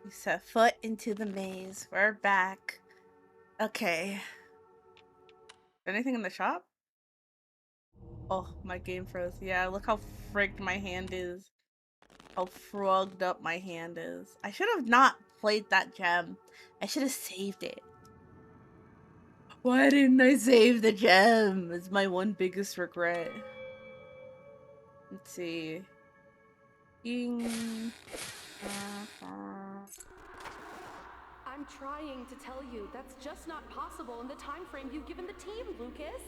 We set foot into the maze. We're back. Okay. Anything in the shop? Oh, my game froze. Yeah, look how frigged my hand is. How frogged up my hand is. I should have not played that gem. I should have saved it. Why didn't I save the gem? It's my one biggest regret. Let's see. I'm trying to tell you that's just not possible in the time frame you've given the team, Lucas.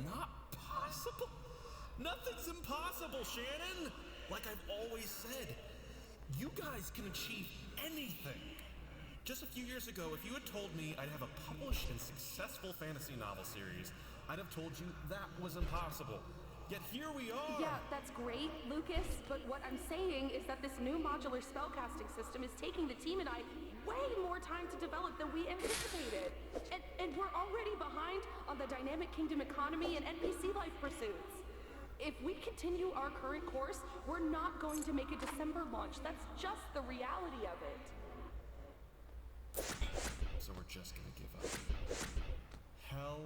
Not possible? Nothing's impossible, Shannon! Like I've always said, you guys can achieve anything. Just a few years ago, if you had told me I'd have a published and successful fantasy novel series, I'd have told you that was impossible. Yet here we are! Yeah, that's great, Lucas, but what I'm saying is that this new modular spellcasting system is taking the team and I way more time to develop than we anticipated. And we're already behind on the Dynamic Kingdom economy and NPC life pursuits. If we continue our current course, we're not going to make a December launch. That's just the reality of it. So we're just gonna give up. Hell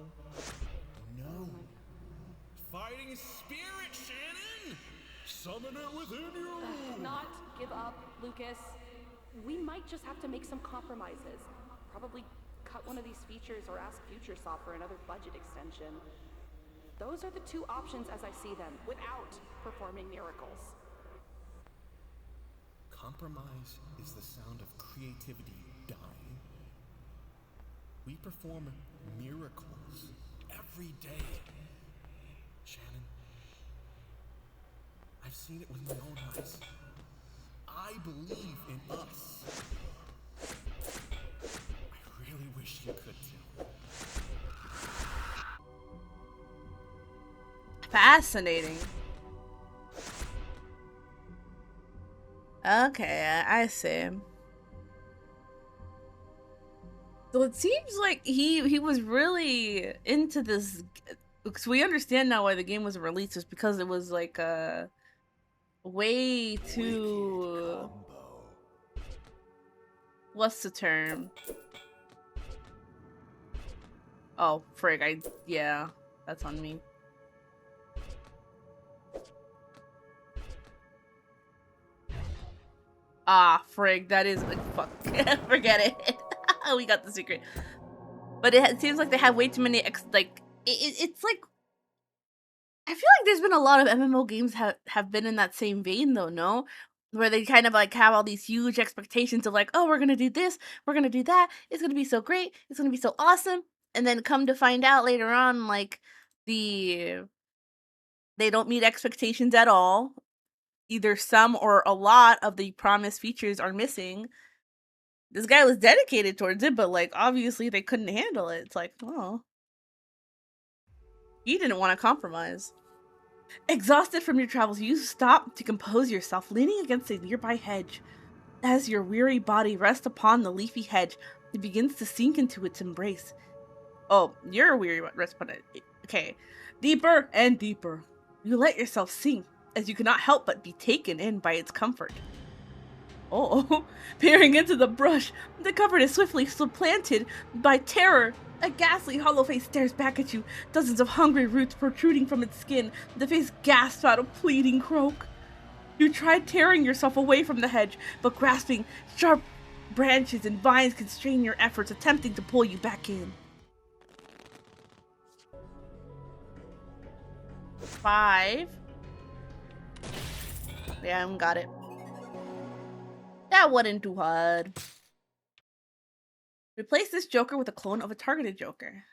no. Fighting spirit, Shannon! Summon it within you! Not give up, Lucas. We might just have to make some compromises. Probably cut one of these features or ask FutureSoft for another budget extension. Those are the two options as I see them, without performing miracles. Compromise is the sound of creativity dying. We perform miracles every day. Shannon, I've seen it with my own eyes. I believe in us. I really wish you could too. Fascinating. Okay, I see. So it seems like he was really into this, because we understand now why the game wasn't released, is because it was like way too, what's the term? Oh frig, yeah, that's on me. Ah, frig, that is like, fuck. Forget it. We got the secret. But it seems like they have way too many it's like, I feel like there's been a lot of MMO games have been in that same vein though, no? Where they kind of like have all these huge expectations of like, oh, we're gonna do this, we're gonna do that, it's gonna be so great, it's gonna be so awesome. And then come to find out later on, like, they don't meet expectations at all. Either some or a lot of the promised features are missing. This guy was dedicated towards it, but like obviously they couldn't handle it. It's like, oh. You didn't want to compromise. Exhausted from your travels, you stop to compose yourself, leaning against a nearby hedge. As your weary body rests upon the leafy hedge, it begins to sink into its embrace. Oh, you're weary, rest upon it. Okay. Deeper and deeper. You let yourself sink, as you cannot help but be taken in by its comfort. Oh, peering into the brush, the cover is swiftly supplanted by terror. A ghastly hollow face stares back at you, dozens of hungry roots protruding from its skin. The face gasps out a pleading croak. You try tearing yourself away from the hedge, but grasping sharp branches and vines constrain your efforts, attempting to pull you back in. 5. Yeah, got it. That wasn't too hard. Replace this Joker with a clone of a targeted Joker.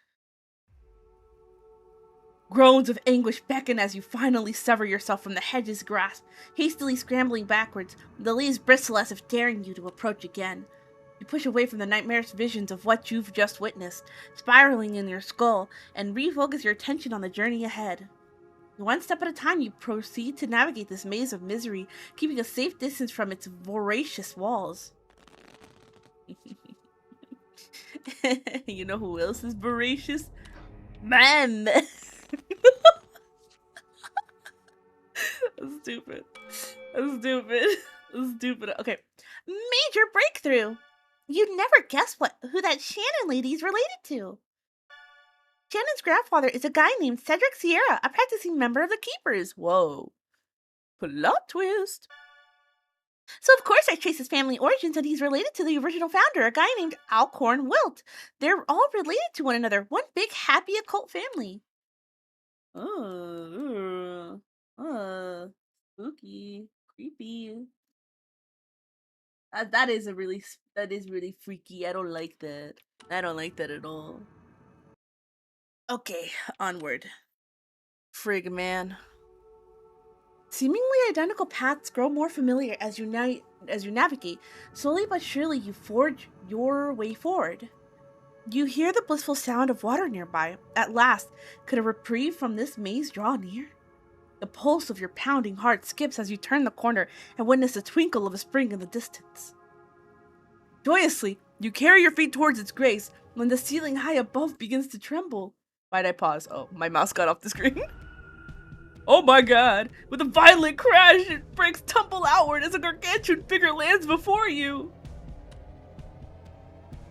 Groans of anguish beckon as you finally sever yourself from the hedge's grasp, hastily scrambling backwards. The leaves bristle as if daring you to approach again. You push away from the nightmarish visions of what you've just witnessed, spiraling in your skull, and refocus your attention on the journey ahead. One step at a time, you proceed to navigate this maze of misery, keeping a safe distance from its voracious walls. You know who else is voracious? Man! That's stupid. That's stupid. Stupid. Okay. Major breakthrough. You'd never guess who that Shannon lady is related to. Shannon's grandfather is a guy named Cedric Sierra, a practicing member of the Keepers. Whoa. Plot twist. So of course I trace his family origins, and he's related to the original founder, a guy named Alcorn Wilt. They're all related to one another. One big happy occult family. Oh, spooky, creepy. That is really freaky. I don't like that. I don't like that at all. Okay, onward. Frig, man. Seemingly identical paths grow more familiar as you navigate. Slowly but surely, you forge your way forward. You hear the blissful sound of water nearby. At last, could a reprieve from this maze draw near? The pulse of your pounding heart skips as you turn the corner and witness the twinkle of a spring in the distance. Joyously, you carry your feet towards its grace when the ceiling high above begins to tremble. Why'd I pause? Oh, my mouse got off the screen. Oh my god! With a violent crash, it breaks tumble outward as a gargantuan figure lands before you.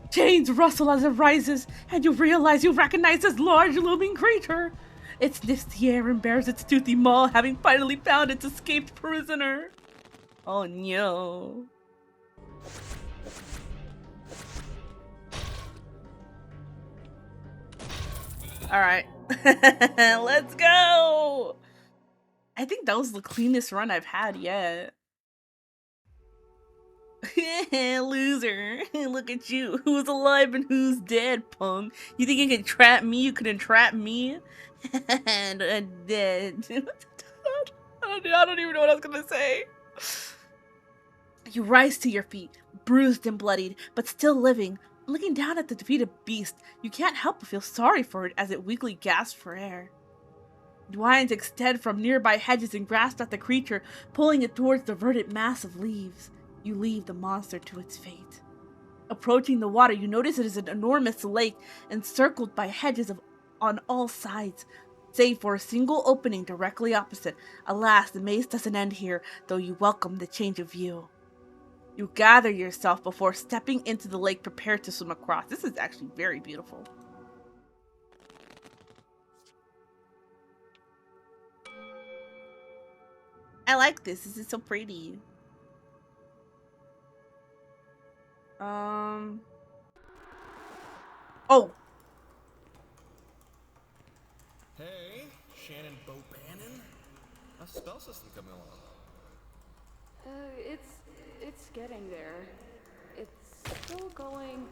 Chains rustle as it rises, and you realize you recognize this large looming creature. It sniffs the air and bares its toothy maw, having finally found its escaped prisoner. Oh no. Alright. Let's go! I think that was the cleanest run I've had yet. Loser. Look at you. Who's alive and who's dead, punk? You think you can trap me? You couldn't trap me? And dead. I don't even know what I was gonna say. You rise to your feet, bruised and bloodied, but still living. Looking down at the defeated beast, you can't help but feel sorry for it as it weakly gasps for air. Vines extend from nearby hedges and grasp at the creature, pulling it towards the verdant mass of leaves. You leave the monster to its fate. Approaching the water, you notice it is an enormous lake encircled by hedges on all sides, save for a single opening directly opposite. Alas, the maze doesn't end here, though you welcome the change of view. You gather yourself before stepping into the lake, prepared to swim across. This is actually very beautiful. I like this. This is so pretty. Oh. Hey, Shannon Bobannon. How's the spell system coming along? It's getting there. It's still going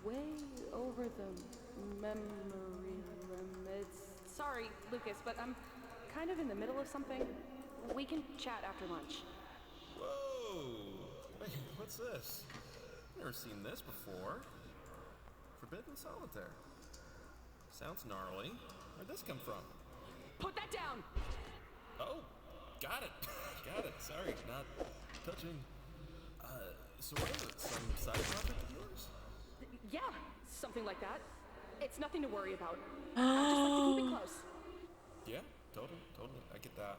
way over the memory limits. Sorry, Lucas, but I'm kind of in the middle of something. We can chat after lunch. Whoa! Wait, what's this? Never seen this before. Forbidden Solitaire. Sounds gnarly. Where'd this come from? Put that down! Oh, got it. Got it. Sorry, not touching. So what is it? Some side project of yours? Yeah, something like that. It's nothing to worry about. I just like to keep it close. Yeah, totally. I get that.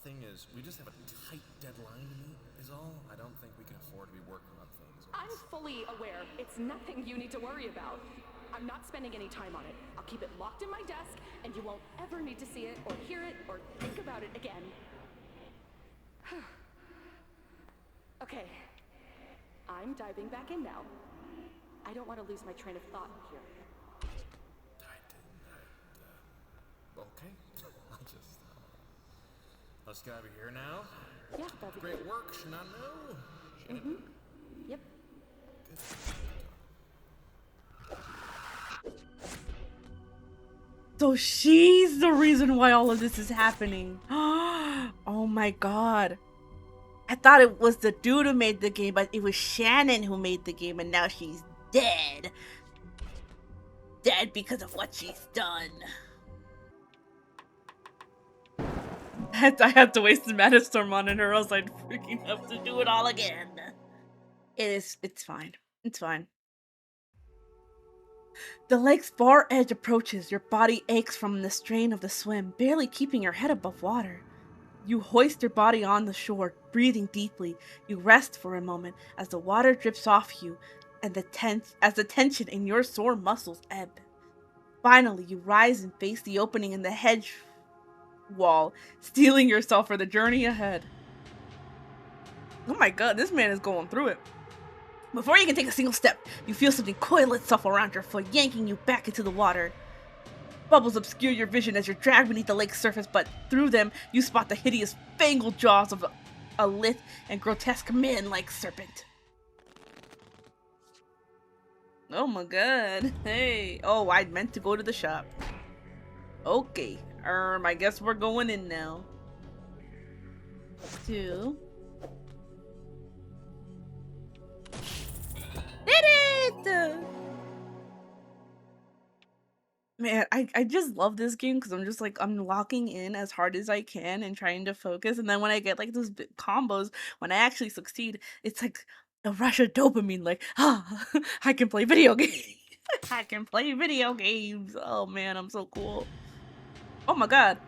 Thing is, we just have a tight deadline to meet, is all. I don't think we can afford to be working on things. I'm fully aware. It's nothing you need to worry about. I'm not spending any time on it. I'll keep it locked in my desk, and you won't ever need to see it, or hear it, or think about it again. Okay. I'm diving back in now. I don't want to lose my train of thought here. Okay. Let's get over here now. Yeah, that'd be Great work, Shanano. Shannon. Yep. Good. So she's the reason why all of this is happening. Oh my god. I thought it was the dude who made the game, but it was Shannon who made the game, and now she's dead. Dead because of what she's done. I had to waste the Mana Storm on it, or else I'd freaking have to do it all again. It's fine. It's fine. The lake's far edge approaches. Your body aches from the strain of the swim, barely keeping your head above water. You hoist your body on the shore, breathing deeply. You rest for a moment as the water drips off you and as the tension in your sore muscles ebb. Finally, you rise and face the opening in the hedge wall, steeling yourself for the journey ahead. Oh my god, this man is going through it. Before you can take a single step, you feel something coil itself around your foot, yanking you back into the water. Bubbles obscure your vision as you're dragged beneath the lake's surface, but through them, you spot the hideous, fangled jaws of a lithe and grotesque man-like serpent. Oh my god. Hey. Oh, I meant to go to the shop. Okay. I guess we're going in now. 2. Did it! Man, I just love this game because I'm just like, I'm locking in as hard as I can and trying to focus. And then when I get like those big combos, when I actually succeed, it's like a rush of dopamine, like, ah, I can play video games. I can play video games. Oh man, I'm so cool. Oh my god.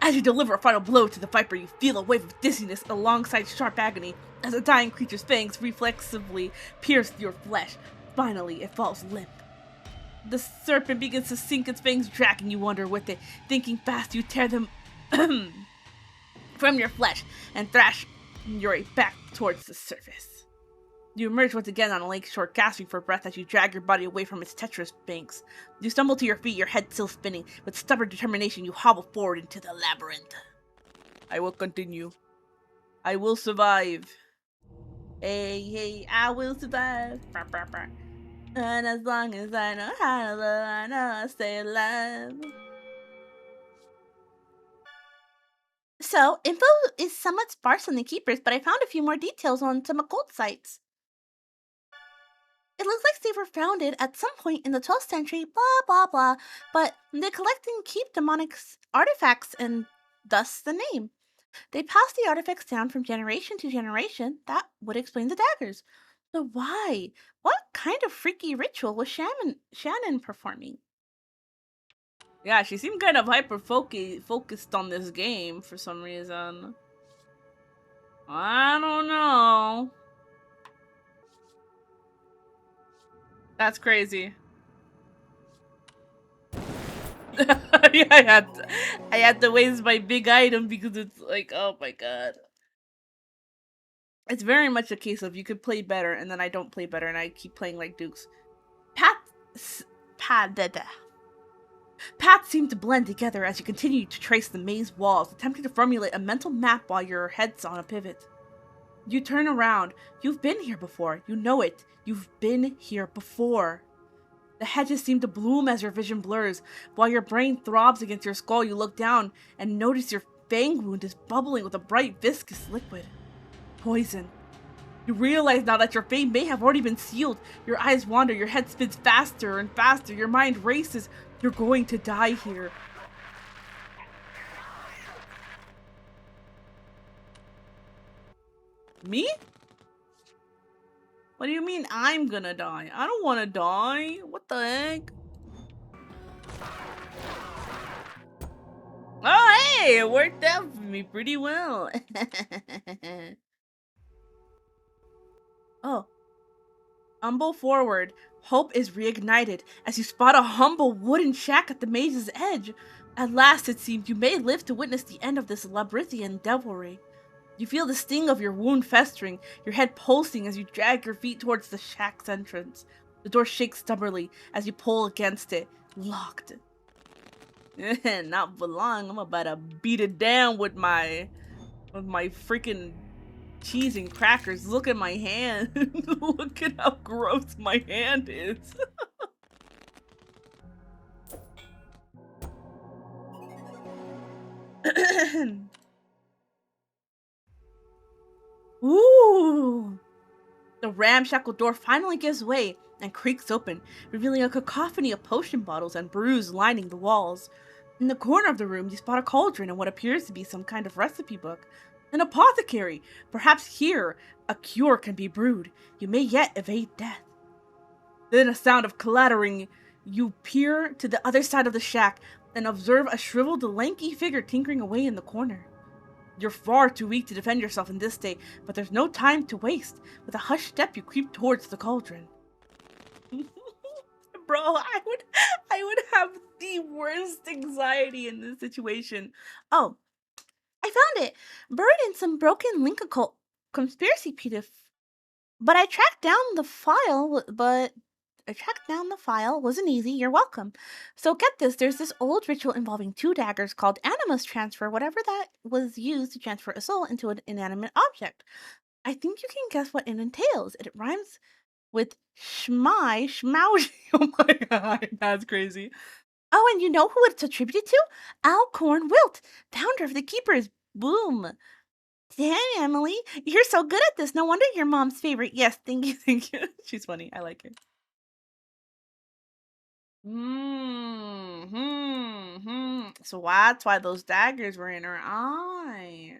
As you deliver a final blow to the viper, you feel a wave of dizziness alongside sharp agony as the dying creature's fangs reflexively pierce your flesh. Finally, it falls limp. The serpent begins to sink its fangs, dragging you under with it. Thinking fast, you tear them from your flesh and thrash your way back towards the surface. You emerge once again on a lake shore, gasping for breath as you drag your body away from its treacherous banks. You stumble to your feet, your head still spinning. With stubborn determination, you hobble forward into the labyrinth. I will continue. I will survive. Hey, I will survive. And as long as I know how to love, I know I'll stay alive. So, info is somewhat sparse on the keepers, but I found a few more details on some occult sites. It looks like they were founded at some point in the 12th century, blah blah blah, but they collect and keep demonic artifacts and thus the name. They pass the artifacts down from generation to generation. That would explain the daggers. So why? What kind of freaky ritual was Shannon performing? Yeah, she seemed kind of focused on this game for some reason. I don't know. That's crazy. Yeah, I had to waste my big item because it's like, oh my god. It's very much a case of you could play better and then I don't play better and I keep playing like dukes. Paths seem to blend together as you continue to trace the maze walls, attempting to formulate a mental map while your head's on a pivot. You turn around. You've been here before. You know it. You've been here before. The hedges seem to bloom as your vision blurs. While your brain throbs against your skull, you look down and notice your fang wound is bubbling with a bright, viscous liquid. Poison. You realize now that your fate may have already been sealed. Your eyes wander, your head spins faster and faster, your mind races. You're going to die here. Me? What do you mean I'm gonna die? I don't wanna die. What the heck? Oh, hey, it worked out for me pretty well. Oh. Stumble forward. Hope is reignited as you spot a humble wooden shack at the maze's edge. At last, it seems, you may live to witness the end of this labyrinthian devilry. You feel the sting of your wound festering, your head pulsing as you drag your feet towards the shack's entrance. The door shakes stubbornly as you pull against it. Locked. Not for long. I'm about to beat it down with my freaking cheese and crackers. Look at my hand. Look at how gross my hand is. Ooh! The ramshackle door finally gives way and creaks open, revealing a cacophony of potion bottles and brews lining the walls. In the corner of the room, you spot a cauldron and what appears to be some kind of recipe book. An apothecary! Perhaps here a cure can be brewed. You may yet evade death. Then a sound of clattering. You peer to the other side of the shack and observe a shriveled, lanky figure tinkering away in the corner. You're far too weak to defend yourself in this state, but there's no time to waste. With a hushed step, you creep towards the cauldron. Bro, I would have the worst anxiety in this situation. Oh, I found it. Buried in some broken link occult conspiracy PDF. But I tracked down the file, Wasn't easy. You're welcome. So get this. There's this old ritual involving 2 daggers called animus transfer, whatever that was used to transfer a soul into an inanimate object. I think you can guess what it entails. It rhymes with schmauge. Oh my god, that's crazy. Oh, and you know who it's attributed to? Alcorn Wilt, founder of the Keepers. Boom. Damn, Emily, you're so good at this. No wonder you're mom's favorite. Yes, thank you, thank you. She's funny. I like her. So that's why those daggers were in her eye.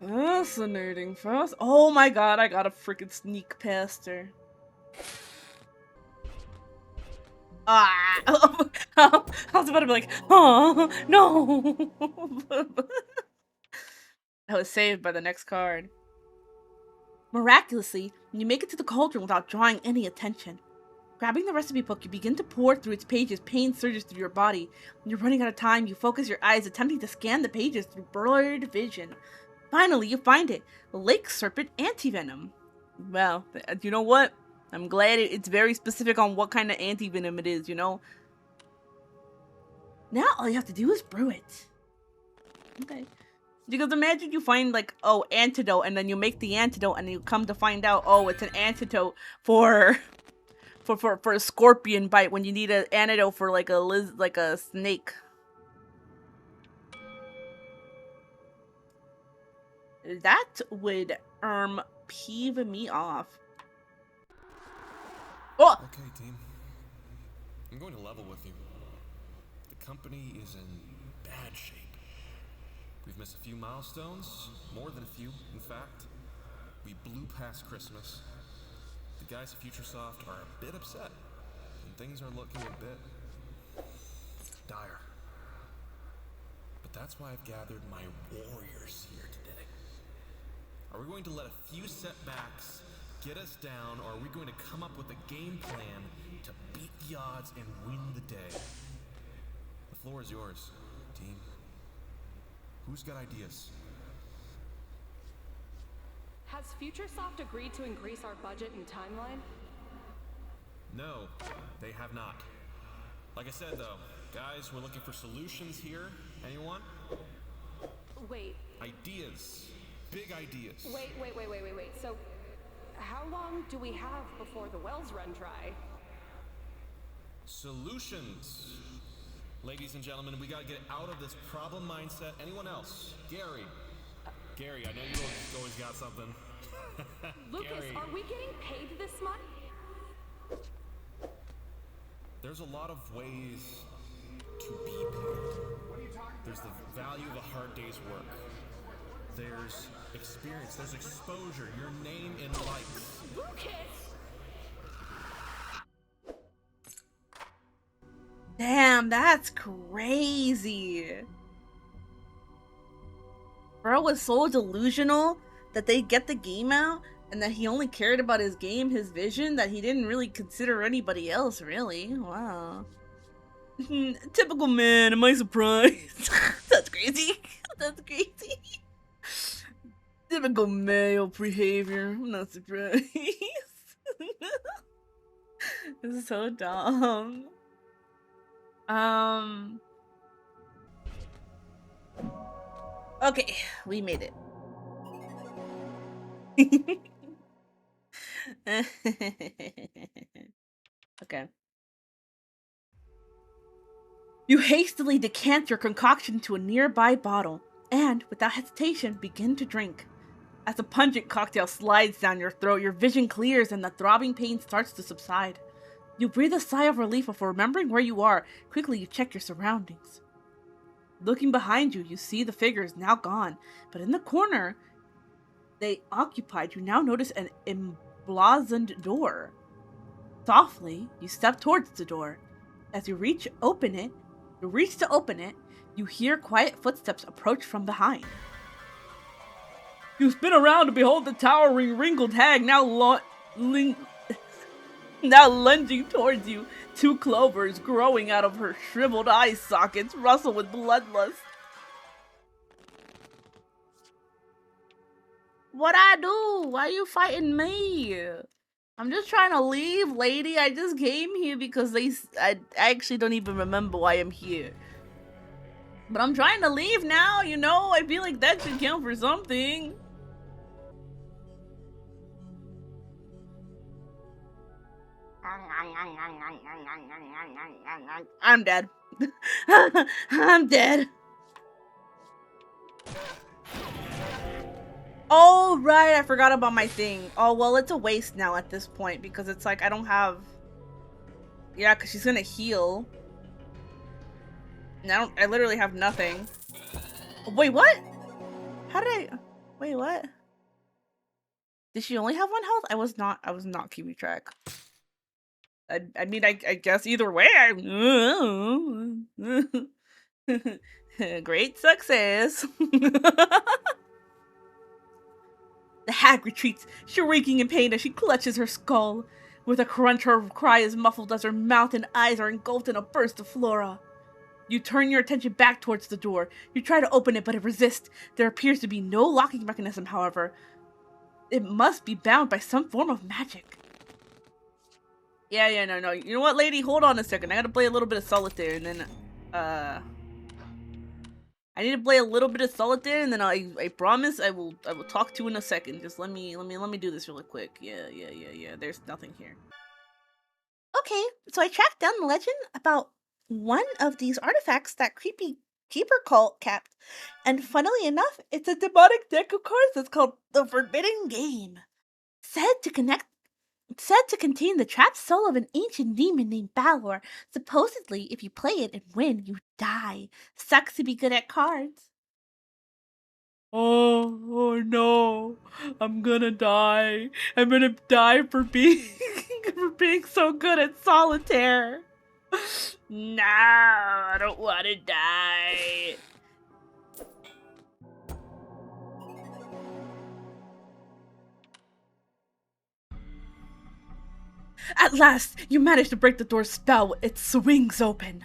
Fascinating. Oh my god, I gotta freaking sneak past her. Ah! I was about to be like, oh, no! I was saved by the next card. Miraculously, you make it to the cauldron without drawing any attention. Grabbing the recipe book, you begin to pour through its pages. Pain surges through your body. When you're running out of time, you focus your eyes, attempting to scan the pages through blurred vision. Finally, you find it. Lake Serpent Antivenom. Well, you know what? I'm glad it's very specific on what kind of antivenom it is, you know? Now all you have to do is brew it. Okay. Because imagine you find, like, oh, antidote, and then you make the antidote, and you come to find out, oh, it's an antidote for a scorpion bite when you need an antidote for, like, a snake. That would, peeve me off. Oh! Okay, team. I'm going to level with you. The company is in bad shape. We've missed a few milestones, more than a few, in fact. We blew past Christmas. The guys at Futuresoft are a bit upset, and things are looking a bit dire. But that's why I've gathered my warriors here today. Are we going to let a few setbacks get us down, or are we going to come up with a game plan to beat the odds and win the day? The floor is yours, team. Who's got ideas? Has Futuresoft agreed to increase our budget and timeline? No, they have not. Like I said, though, guys, we're looking for solutions here. Anyone? Wait. Ideas. Big ideas. Wait. So, how long do we have before the wells run dry? Solutions. Ladies and gentlemen, we gotta get out of this problem mindset. Anyone else? Gary. Gary, I know you always got something. Lucas, Gary. are we getting paid this month? There's a lot of ways to be paid. There's the value of a hard day's work. There's experience. There's exposure. Your name in lights. Lucas! Damn, that's crazy. Bro was so delusional that they get the game out and that he only cared about his game, his vision, that he didn't really consider anybody else, really. Wow. Typical man, am I surprised? That's crazy. That's crazy. Typical male behavior. I'm not surprised. This is so dumb. Okay, we made it. Okay. You hastily decant your concoction into a nearby bottle and, without hesitation, begin to drink. As the pungent cocktail slides down your throat, your vision clears and the throbbing pain starts to subside. You breathe a sigh of relief before remembering where you are. Quickly, you check your surroundings. Looking behind you, you see the figures now gone, but in the corner they occupied, you now notice an emblazoned door. Softly, you step towards the door. As you reach to open it, You hear quiet footsteps approach from behind. You spin around to behold the towering, wrinkled hag now lunging towards you. Two clovers growing out of her shriveled eye sockets rustle with bloodlust. What I do? Why you fighting me? I'm just trying to leave, lady. I just came here because I actually don't even remember why I'm here. But I'm trying to leave now, you know? I feel like that should count for something. I'm dead. I'm dead. Oh, right. I forgot about my thing. Oh, well, it's a waste now at this point because it's like I don't have... Yeah, because she's gonna heal. And I literally have nothing. Wait, what? How did I... Wait, what? Did she only have 1 health? I was not keeping track. I mean, I guess either way, great success. The hag retreats, shrieking in pain as she clutches her skull. With a crunch, her cry is muffled as her mouth and eyes are engulfed in a burst of flora. You turn your attention back towards the door. You try to open it, but it resists. There appears to be no locking mechanism, however. It must be bound by some form of magic. Yeah, no. You know what, lady? Hold on a second. I gotta play a little bit of Solitaire, and then, I need to play a little bit of Solitaire, and then I promise I will talk to you in a second. Just let me do this really quick. Yeah. There's nothing here. Okay, so I tracked down the legend about one of these artifacts that creepy keeper cult kept, and funnily enough, it's a demonic deck of cards that's called the Forbidden Game. Said to contain the trapped soul of an ancient demon named Balor. Supposedly, if you play it and win, you die. Sucks to be good at cards. Oh no, I'm gonna die. I'm gonna die for being so good at Solitaire. No, I don't want to die. At last, you manage to break the door's spell. It swings open.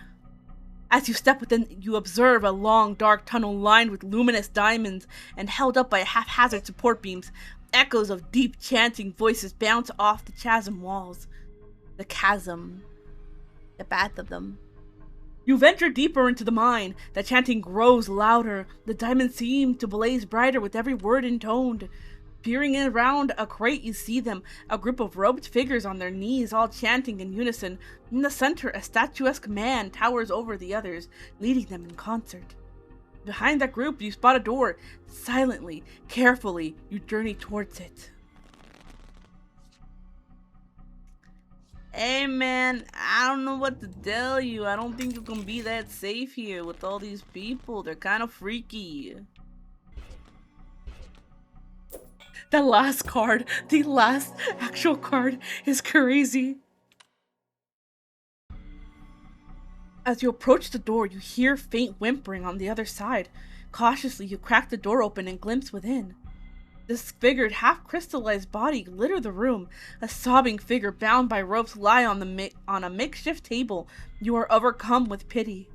As you step within, you observe a long, dark tunnel lined with luminous diamonds and held up by haphazard support beams. Echoes of deep chanting voices bounce off the chasm walls. The bath of them. You venture deeper into the mine. The chanting grows louder. The diamonds seem to blaze brighter with every word intoned. Peering around a crate, you see them, a group of robed figures on their knees, all chanting in unison. In the center, a statuesque man towers over the others, leading them in concert. Behind that group, you spot a door. Silently, carefully, you journey towards it. Hey man, I don't know what to tell you. I don't think you can be that safe here with all these people. They're kind of freaky. The last card, the last actual card is crazy. As you approach the door, you hear faint whimpering on the other side. Cautiously, you crack the door open and glimpse within. Disfigured, half-crystallized body litter the room. A sobbing figure bound by ropes lie on a makeshift table. You are overcome with pity.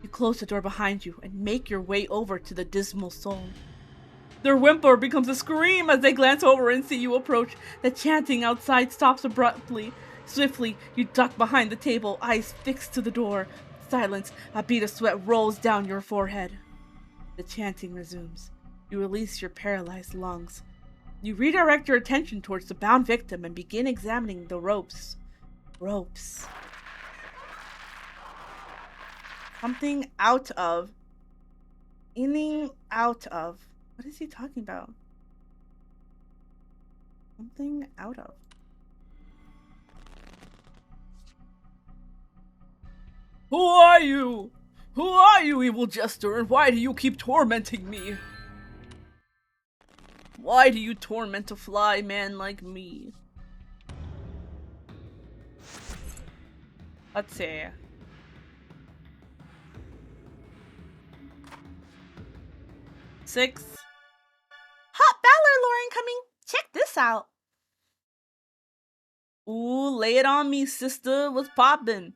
You close the door behind you and make your way over to the dismal soul. Their whimper becomes a scream as they glance over and see you approach. The chanting outside stops abruptly. Swiftly, you duck behind the table, eyes fixed to the door. Silence, a bead of sweat rolls down your forehead. The chanting resumes. You release your paralyzed lungs. You redirect your attention towards the bound victim and begin examining the ropes. Something out of. Inning out of. What is he talking about? Something out of. Who are you? Who are you, evil jester, and why do you keep tormenting me? Why do you torment a fly man like me? Let's see. 6. Hot Valor lore incoming! Check this out! Ooh, lay it on me, sister. What's poppin'?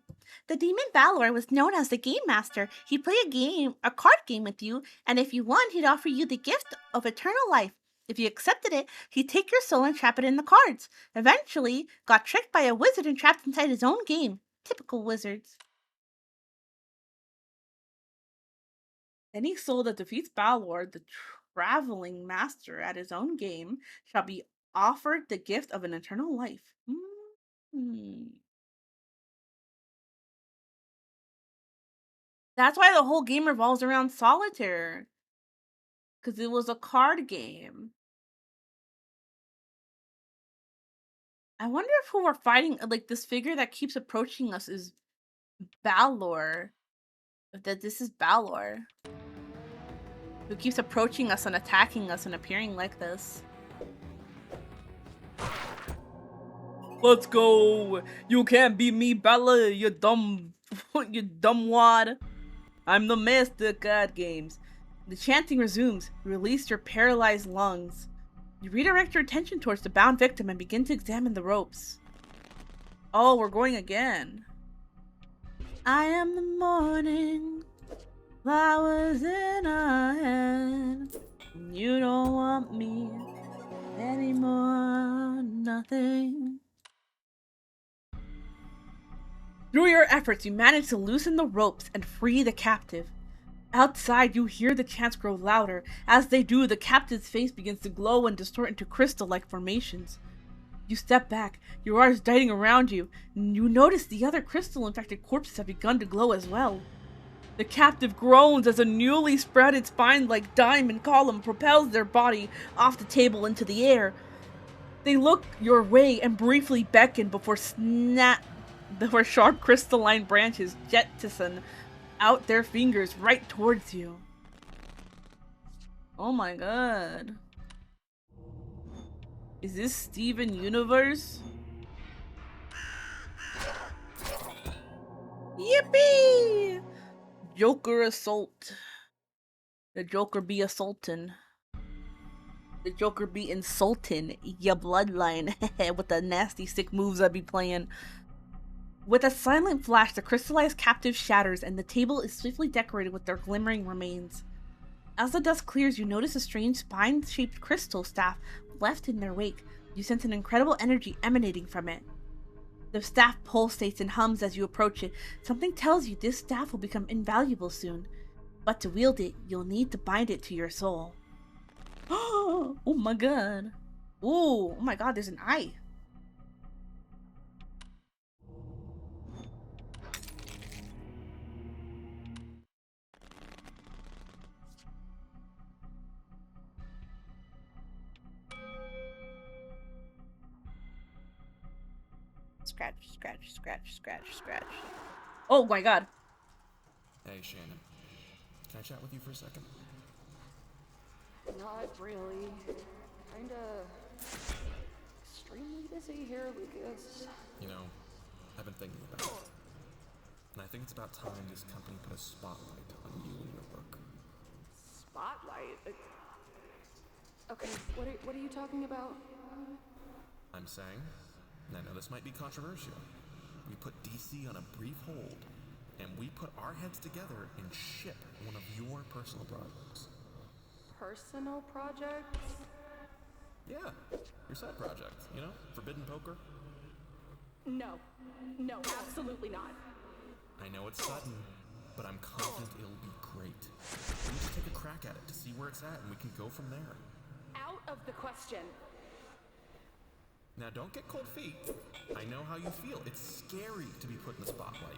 The demon Valor was known as the Game Master. He'd play a card game with you, and if you won, he'd offer you the gift of eternal life. If you accepted it, he'd take your soul and trap it in the cards. Eventually, got tricked by a wizard and trapped inside his own game. Typical wizards. Any soul that defeats Balor, the traveling master, at his own game, shall be offered the gift of an eternal life. That's why the whole game revolves around Solitaire. Because it was a card game. I wonder if who we're fighting, like this figure that keeps approaching us is Balor. That this is Balor. Who keeps approaching us and attacking us and appearing like this. Let's go! You can't beat me, Bella, you dumb wad. I'm the master of card games. The chanting resumes. Release your paralyzed lungs. You redirect your attention towards the bound victim and begin to examine the ropes. Oh, we're going again. I am the morning, flowers in our hand. You don't want me anymore, nothing. Through your efforts, you manage to loosen the ropes and free the captive. Outside, you hear the chants grow louder. As they do, the captive's face begins to glow and distort into crystal-like formations. You step back, your eyes darting around you, and you notice the other crystal-infected corpses have begun to glow as well. The captive groans as a newly sprouted spine-like diamond column propels their body off the table into the air. They look your way and briefly beckon before sharp crystalline branches jettison out their fingers right towards you. Oh my god. Is this Steven Universe? Yippee! Joker assault. The Joker be assaultin'. The Joker be insulting your bloodline with the nasty sick moves I be playing. With a silent flash, the crystallized captive shatters and the table is swiftly decorated with their glimmering remains. As the dust clears, you notice a strange spine-shaped crystal staff left in their wake. You sense an incredible energy emanating from it. The staff pulsates and hums as you approach it. Something tells you this staff will become invaluable soon. But to wield it, you'll need to bind it to your soul. Oh my god. Ooh, oh my god, there's an eye. Scratch, scratch, scratch, scratch, scratch. Oh my god. Hey, Shannon. Can I chat with you for a second? Not really. Kinda extremely busy here, Lucas. You know, I've been thinking about it. And I think it's about time this company put a spotlight on you and your work. Spotlight? Okay, what are you talking about? I'm saying, and I know this might be controversial, we put DC on a brief hold, and we put our heads together and ship one of your personal projects. Personal projects? Yeah, your side project, you know, Forbidden Poker. No, absolutely not. I know it's sudden, but I'm confident it'll be great. We need to take a crack at it to see where it's at, and we can go from there. Out of the question. Now, don't get cold feet. I know how you feel. It's scary to be put in the spotlight.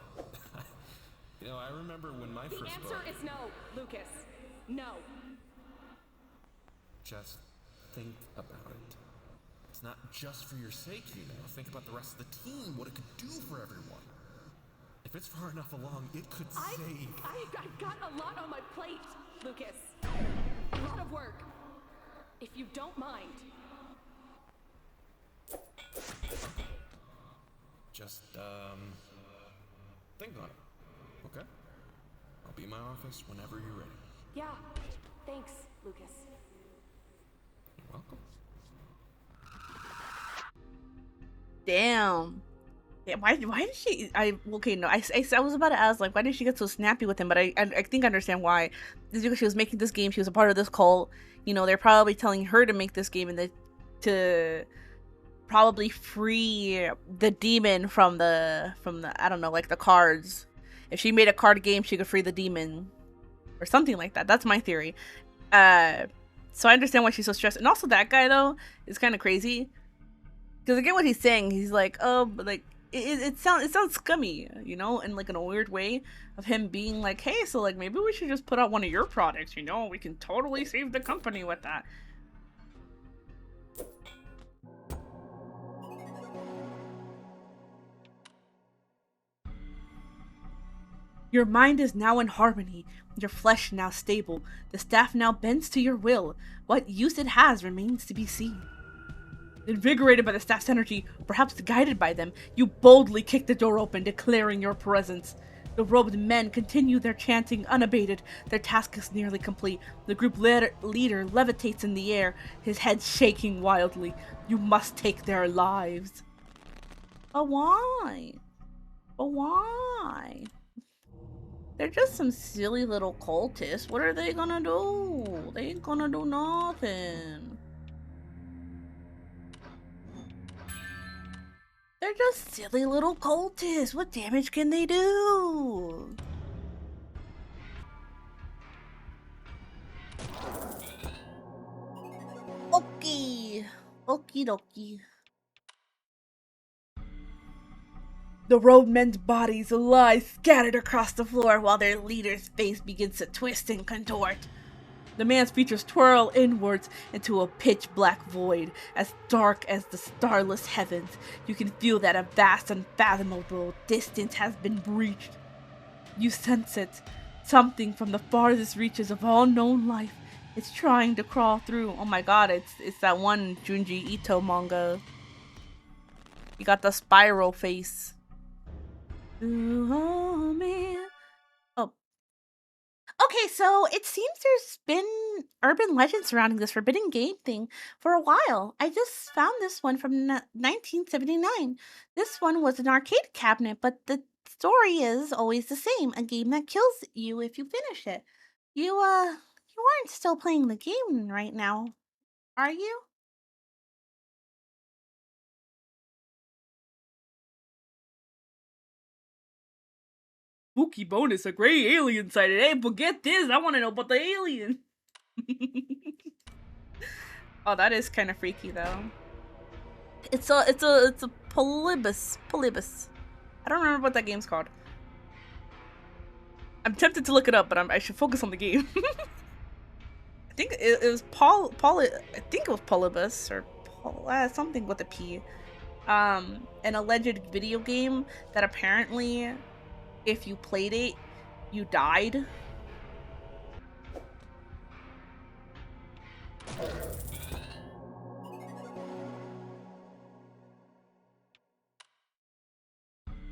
You know, I remember when my first book... The answer is no, Lucas. No. Just think about it. It's not just for your sake, you know. Think about the rest of the team, what it could do for everyone. If it's far enough along, it could save... I've got a lot on my plate, Lucas. A lot of work. If you don't mind. Just, think on it, okay? I'll be in my office whenever you're ready. Yeah, thanks. Lucas. You're welcome. Damn. Yeah, why did she okay, no, I was about to ask, like, why did she get so snappy with him, but I think I understand why. It's because she was making this game, she was a part of this cult, you know, they're probably telling her to make this game and to probably free the demon from the I don't know, like the cards. If she made a card game, she could free the demon or something like that. That's my theory. So I understand why she's so stressed. And also that guy though is kind of crazy. Because again, what he's saying, he's like, oh, but like it sounds scummy, you know, in like in a weird way of him being like, hey, so like maybe we should just put out one of your products, you know, we can totally save the company with that. Your mind is now in harmony, your flesh now stable, the staff now bends to your will. What use it has remains to be seen. Invigorated by the staff's energy, perhaps guided by them, you boldly kick the door open, declaring your presence. The robed men continue their chanting unabated. Their task is nearly complete. The group leader levitates in the air, his head shaking wildly. You must take their lives. But why? But why? They're just some silly little cultists. What are they gonna do? They ain't gonna do nothing. They're just silly little cultists. What damage can they do? Okay. Okie dokie. The robed men's bodies lie scattered across the floor while their leader's face begins to twist and contort. The man's features twirl inwards into a pitch-black void, as dark as the starless heavens. You can feel that a vast, unfathomable distance has been breached. You sense it. Something from the farthest reaches of all known life. It's trying to crawl through. Oh my god, it's that one Junji Ito manga. You got the spiral face. Oh man. Oh. Okay, so it seems there's been urban legend surrounding this forbidden game thing for a while. I just found this one from 1979. This one was an arcade cabinet, but the story is always the same. A game that kills you if you finish it. You aren't still playing the game right now, are you? Spooky bonus, a gray alien sighted. Hey, but get this, I want to know about the alien. Oh, that is kind of freaky though. It's a polybus. I don't remember what that game's called. I'm tempted to look it up, but I should focus on the game. I think it was I think it was polybus or something with a P. An alleged video game that apparently, if you played it, you died.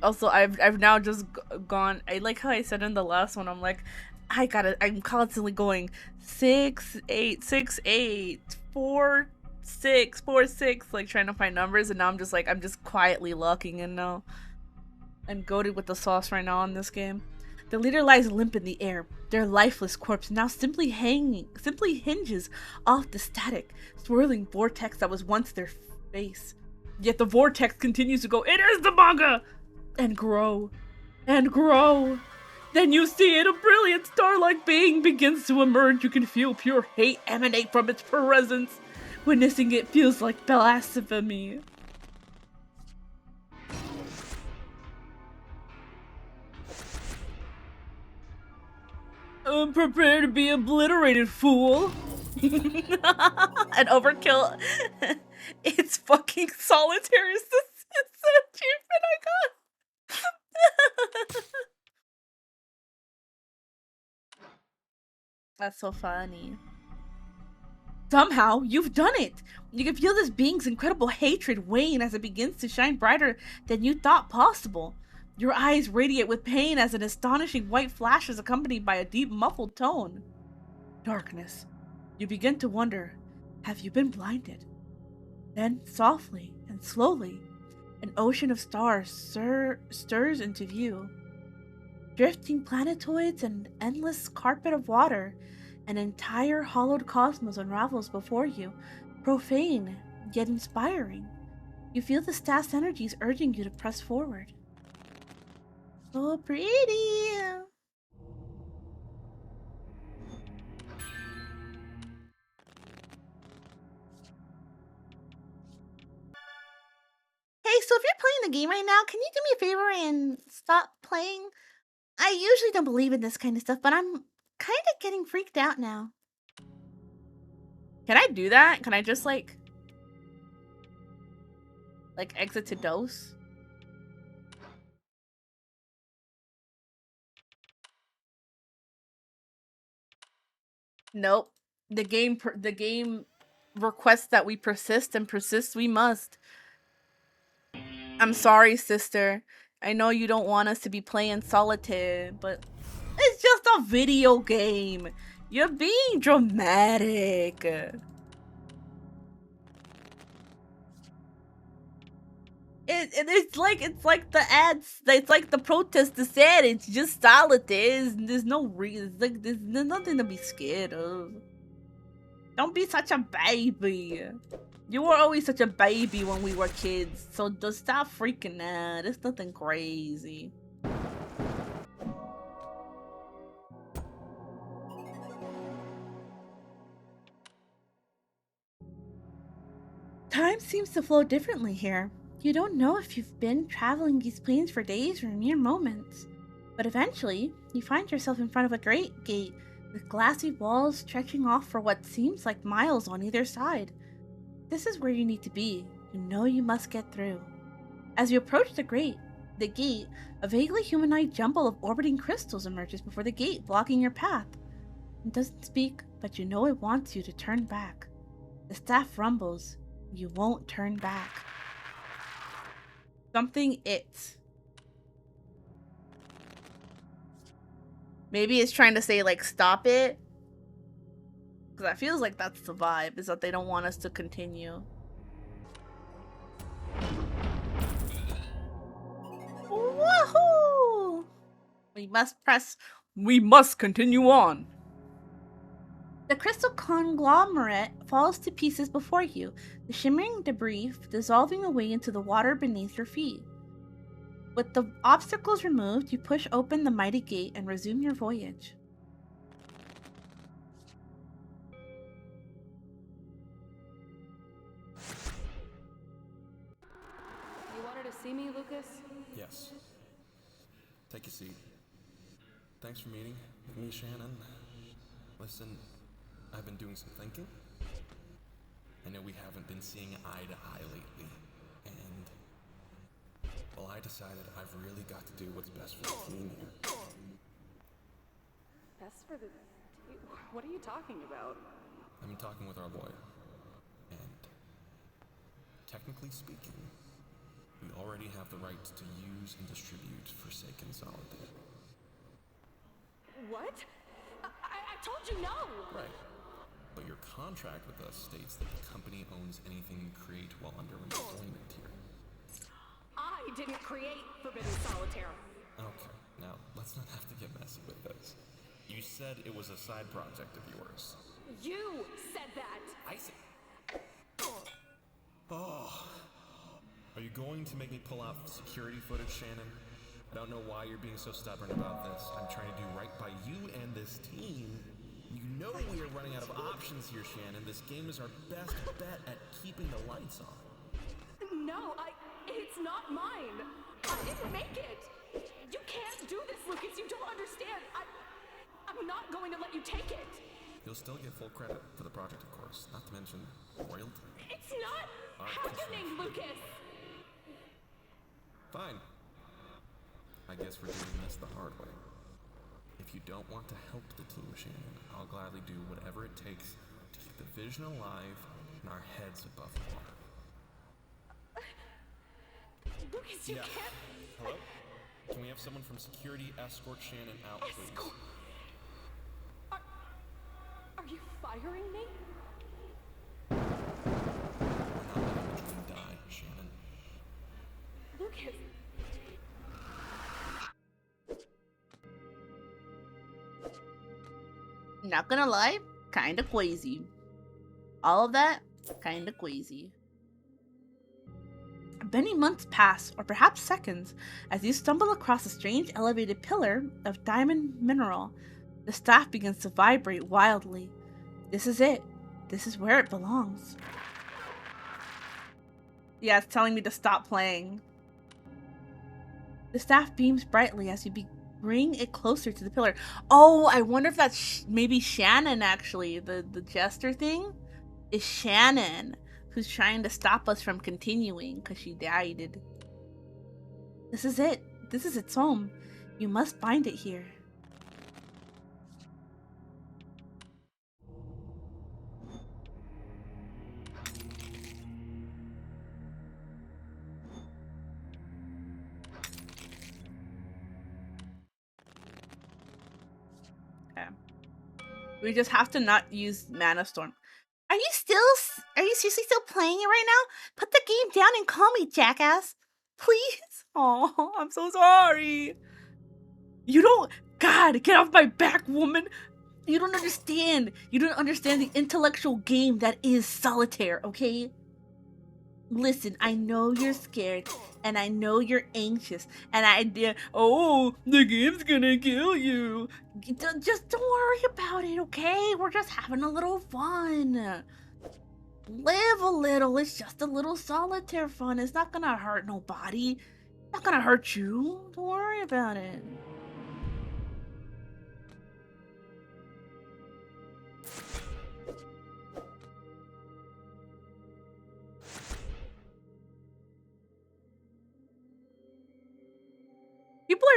Also, I've now just gone. I like how I said in the last one. I'm like, I'm constantly going 6 8 6 8 4 6 4 6, like trying to find numbers, and now I'm just quietly locking in now. I'm goated with the sauce right now on this game. The leader lies limp in the air, their lifeless corpse now simply hinges off the static, swirling vortex that was once their face. Yet the vortex continues to go, it is the manga! And grow. And grow. Then you see it, a brilliant star-like being begins to emerge. You can feel pure hate emanate from its presence. Witnessing it feels like blasphemy. Prepare to be obliterated, fool. And overkill. It's fucking Solitaire. It's the achievement I got. That's so funny. Somehow, you've done it! You can feel this being's incredible hatred wane as it begins to shine brighter than you thought possible. Your eyes radiate with pain as an astonishing white flash is accompanied by a deep, muffled tone. Darkness. You begin to wonder, have you been blinded? Then, softly and slowly, an ocean of stars stirs into view. Drifting planetoids and endless carpet of water, an entire hollowed cosmos unravels before you, profane yet inspiring. You feel the staff's energies urging you to press forward. So pretty! Hey, so if you're playing the game right now, can you do me a favor and stop playing? I usually don't believe in this kind of stuff, but I'm kind of getting freaked out now. Can I do that? Can I just like exit to dose? Nope. The game requests that we persist, and persist we must. I'm sorry, sister. I know you don't want us to be playing Solitaire, but it's just a video game. You're being dramatic. It's like the ads. It's like the protesters said. It's just Solitaire. There's no reason. Like there's nothing to be scared of. Don't be such a baby. You were always such a baby when we were kids, so just stop freaking out. It's nothing crazy. Time seems to flow differently here. You don't know if you've been traveling these planes for days or mere moments. But eventually, you find yourself in front of a great gate with glassy walls stretching off for what seems like miles on either side. This is where you need to be. You know you must get through. As you approach the gate, a vaguely humanoid jumble of orbiting crystals emerges before the gate, blocking your path. It doesn't speak, but you know it wants you to turn back. The staff rumbles. You won't turn back. Something Maybe it's trying to say, like, stop it. Because that feels like that's the vibe, is that they don't want us to continue. Woohoo! We must continue on. The crystal conglomerate falls to pieces before you, the shimmering debris dissolving away into the water beneath your feet. With the obstacles removed, you push open the mighty gate and resume your voyage. You wanted to see me, Lucas? Yes. Take a seat. Thanks for meeting with me, Shannon. Listen, I've been doing some thinking. I know we haven't been seeing eye to eye lately, and well, I decided I've really got to do what's best for the team here. Best for the... What are you talking about? I've been talking with our lawyer, and technically speaking, we already have the right to use and distribute Forsaken Solitaire. What? I told you no! Right. But your contract with us states that the company owns anything you create while under employment here. I didn't create Forbidden Solitaire. Okay, now let's not have to get messy with this. You said it was a side project of yours. You said that! I said... Oh. Are you going to make me pull out security footage, Shannon? I don't know why you're being so stubborn about this. I'm trying to do right by you and this team. You know we are running out of options here, Shannon. This game is our best bet at keeping the lights on. No, it's not mine. I didn't make it. You can't do this, Lucas. You don't understand. I'm not going to let you take it. You'll still get full credit for the project, of course. Not to mention royalty. It's not happening, Lucas. Fine. I guess we're doing this the hard way. If you don't want to help the team, Shannon, I'll gladly do whatever it takes to keep the vision alive and our heads above water. Lucas, you can't... Hello? Can we have someone from security escort Shannon out, please? Are you firing me? We're not letting the dream die, Shannon. Lucas, Not gonna lie, kinda queasy. All of that, kinda queasy. Many months pass, or perhaps seconds, as you stumble across a strange elevated pillar of diamond mineral. The staff begins to vibrate wildly. This is it. This is where it belongs. Yeah, it's telling me to stop playing. The staff beams brightly as you bring it closer to the pillar. Oh, I wonder if that's maybe Shannon, actually. The jester thing is Shannon, who's trying to stop us from continuing because she died. This is it. This is its home. You must find it here. Okay. We just have to not use Mana Storm. Are you seriously still playing it right now? Put the game down and call me, jackass. Please? Oh, I'm so sorry. You don't... God, get off my back, woman. You don't understand. You don't understand the intellectual game that is Solitaire, okay? Listen, I know you're scared, and I know you're anxious, and oh, the game's gonna kill you. Just don't worry about it, okay? We're just having a little fun. Live a little. It's just a little solitaire fun. It's not gonna hurt nobody. It's not gonna hurt you. Don't worry about it. People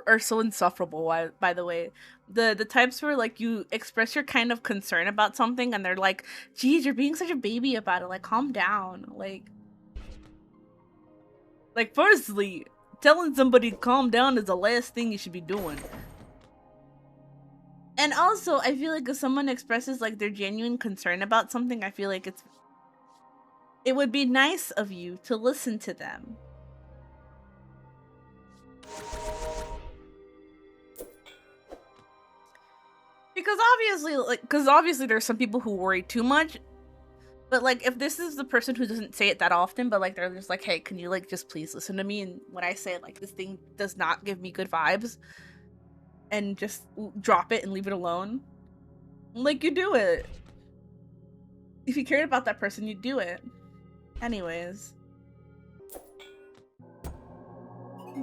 are so insufferable, by the way. The types where like you express your kind of concern about something and they're like, geez, you're being such a baby about it. Like, calm down. Like firstly, telling somebody to calm down is the last thing you should be doing. And also, I feel like if someone expresses like their genuine concern about something, I feel like it would be nice of you to listen to them. Because obviously there's some people who worry too much, but like if this is the person who doesn't say it that often, but like they're just like, hey, can you like just please listen to me? And when I say like this thing does not give me good vibes, and just drop it and leave it alone, like you do it. If you cared about that person, you'd do it. Anyways.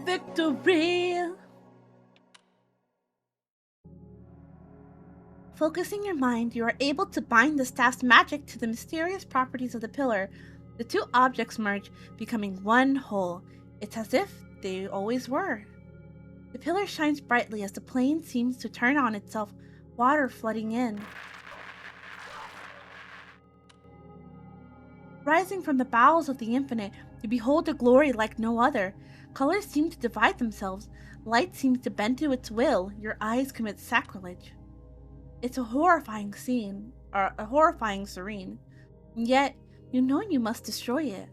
Victory! Focusing your mind, you are able to bind the staff's magic to the mysterious properties of the pillar. The two objects merge, becoming one whole. It's as if they always were. The pillar shines brightly as the plane seems to turn on itself, water flooding in. Rising from the bowels of the infinite, you behold a glory like no other. Colors seem to divide themselves. Light seems to bend to its will. Your eyes commit sacrilege. It's a horrifying scene, or a horrifying serene. And yet, you know you must destroy it.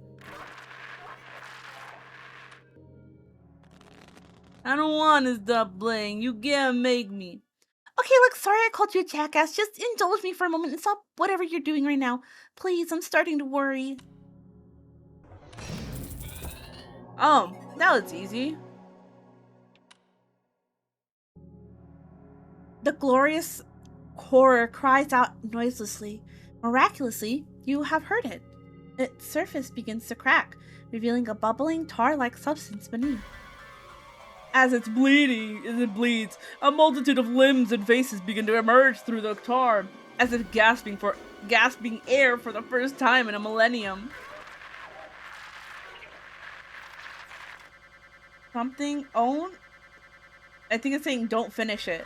I don't want to stop playing. You can't make me. Okay, look, sorry I called you a jackass. Just indulge me for a moment and stop whatever you're doing right now. Please, I'm starting to worry. Oh, that was easy. The glorious horror cries out noiselessly. Miraculously, you have heard it. Its surface begins to crack, revealing a bubbling tar-like substance beneath. As it bleeds, a multitude of limbs and faces begin to emerge through the tar, as if gasping air for the first time in a millennium. Something own? I think it's saying don't finish it.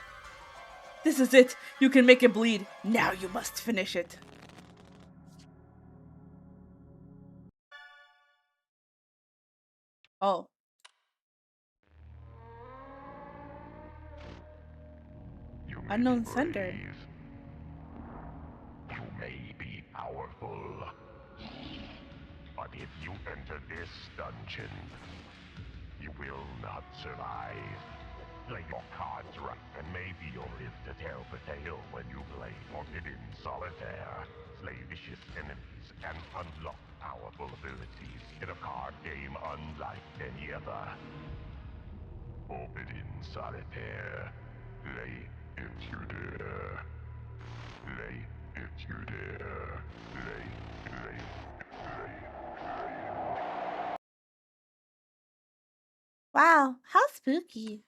This is it. You can make it bleed. Now you must finish it. Oh. Unknown sender. powerful. But if you enter this dungeon, you will not survive. Play your cards right, and maybe you'll live to tell the tale when you play Forbidden Solitaire. Slay vicious enemies and unlock powerful abilities in a card game unlike any other. Forbidden Solitaire. Play if you dare. Play if you dare. Play. Wow, how spooky.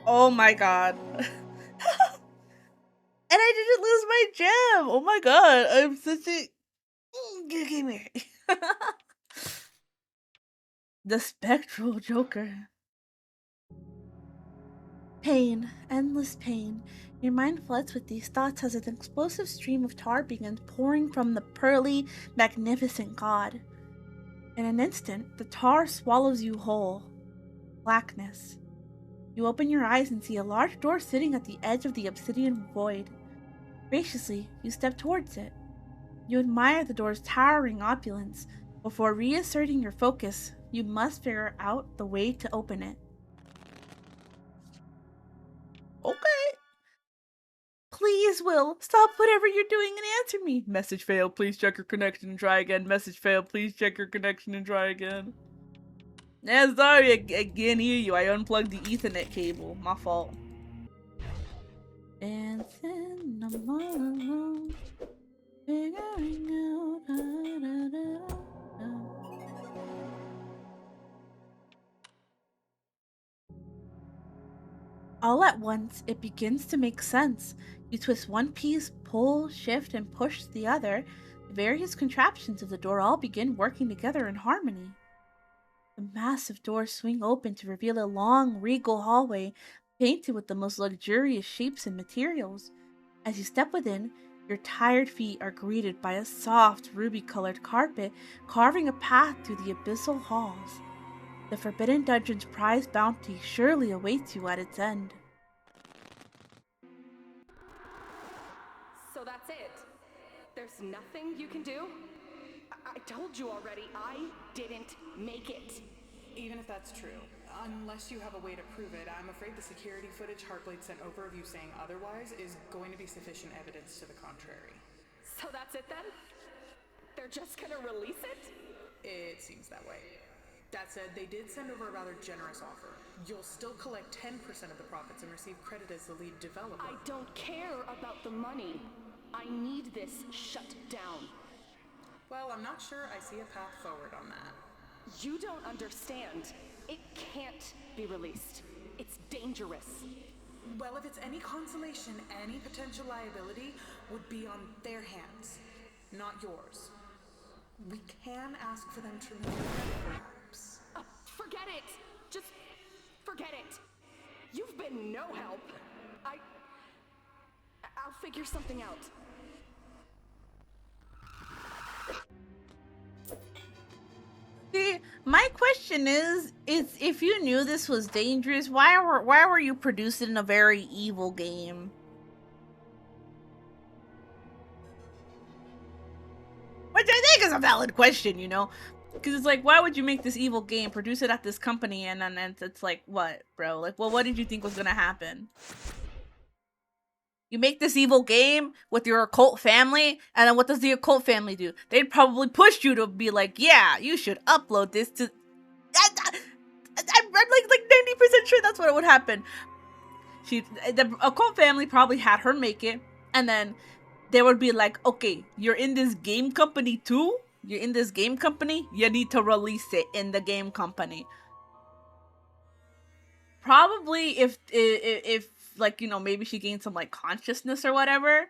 Oh my god. And I didn't lose my gem. Oh my god, I'm such a Come here. The spectral joker. Pain, endless pain. Your mind floods with these thoughts as an explosive stream of tar begins pouring from the pearly, magnificent god. In an instant, the tar swallows you whole. Blackness. You open your eyes and see a large door sitting at the edge of the obsidian void. Graciously, you step towards it. You admire the door's towering opulence. Before reasserting your focus, you must figure out the way to open it. Okay. Please, Will, stop whatever you're doing and answer me. Message failed. Please check your connection and try again. Message failed. Please check your connection and try again. Yeah, sorry, I can't hear you. I unplugged the Ethernet cable. My fault. Dancing alone, figuring out. All at once, it begins to make sense. You twist one piece, pull, shift, and push the other. The various contraptions of the door all begin working together in harmony. The massive doors swing open to reveal a long, regal hallway painted with the most luxurious shapes and materials. As you step within, your tired feet are greeted by a soft, ruby-colored carpet carving a path through the abyssal halls. The Forbidden Dungeon's prized bounty surely awaits you at its end. So that's it? There's nothing you can do? I told you already, I didn't make it. Even if that's true, unless you have a way to prove it, I'm afraid the security footage Heartblade sent over of you saying otherwise is going to be sufficient evidence to the contrary. So that's it then? They're just gonna release it? It seems that way. That said, they did send over a rather generous offer. You'll still collect 10% of the profits and receive credit as the lead developer. I don't care about the money. I need this shut down. Well, I'm not sure I see a path forward on that. You don't understand. It can't be released. It's dangerous. Well, if it's any consolation, any potential liability would be on their hands, not yours. We can ask for them to remove credit, perhaps. Forget it! Just forget it. You've been no help. I'll figure something out. See, my question is if you knew this was dangerous, why were you producing a very evil game? Which I think is a valid question, you know? Because it's like, why would you make this evil game, produce it at this company, and then it's like, what, bro? Like, well, what did you think was gonna happen? You make this evil game with your occult family, and then what does the occult family do? They'd probably push you to be like, yeah, you should upload this to... I'm like 90% sure that's what would happen. The occult family probably had her make it, and then they would be like, okay, you're in this game company too? You're in this game company? You need to release it in the game company. Probably if like, you know, maybe she gained some like consciousness or whatever,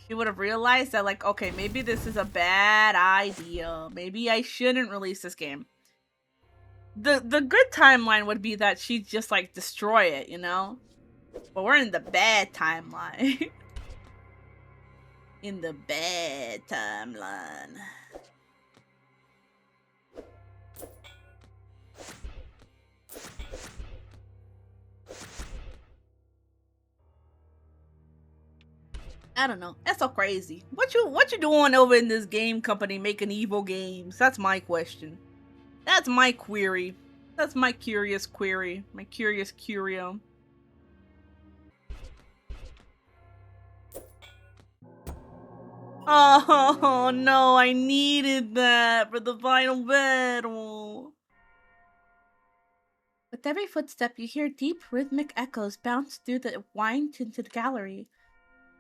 she would have realized that like, okay, maybe this is a bad idea. Maybe I shouldn't release this game. The good timeline would be that she'd just like destroy it, you know? But we're in the bad timeline. In the bad timeline. I don't know. That's so crazy. What you doing over in this game company making evil games? That's my question. That's my query. That's my curious query. My curious curio. Oh no, I needed that for the final battle. With every footstep, you hear deep rhythmic echoes bounce through the wine-tinted gallery.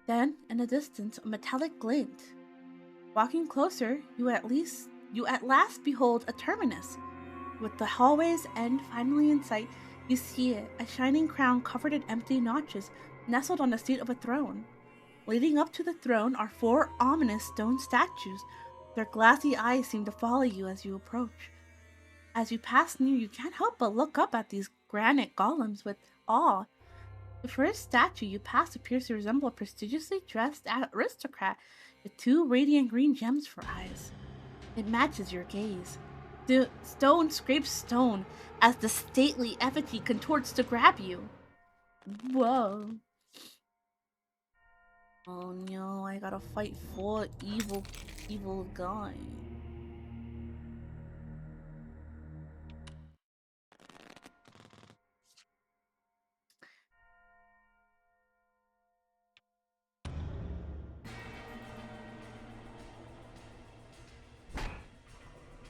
Then, in the distance, a metallic glint. Walking closer, you at last behold a terminus. With the hallway's end finally in sight, you see it, a shining crown covered in empty notches, nestled on the seat of a throne. Leading up to the throne are 4 ominous stone statues. Their glassy eyes seem to follow you as you approach. As you pass near, you can't help but look up at these granite golems with awe. The first statue you pass appears to resemble a prestigiously dressed aristocrat with 2 radiant green gems for eyes. It matches your gaze. The stone scrapes stone as the stately effigy contorts to grab you. Whoa. Oh no, I gotta fight 4 evil guys.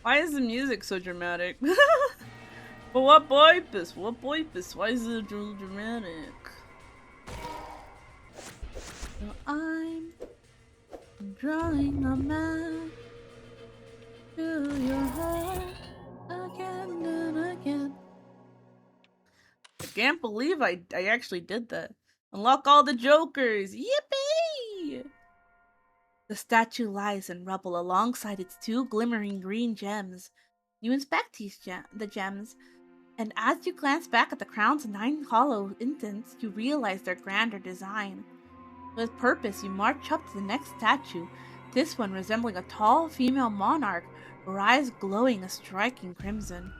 Why is the music so dramatic? But what purpose? What purpose? Why is it so dramatic? So I'm drawing a map to your heart again and again. I can't believe I actually did that. Unlock all the jokers! Yippee! The statue lies in rubble alongside its 2 glimmering green gems. You inspect the gems, and as you glance back at the crown's 9 hollow indents, you realize their grander design. With purpose, you march up to the next statue, this one resembling a tall female monarch, her eyes glowing a striking crimson.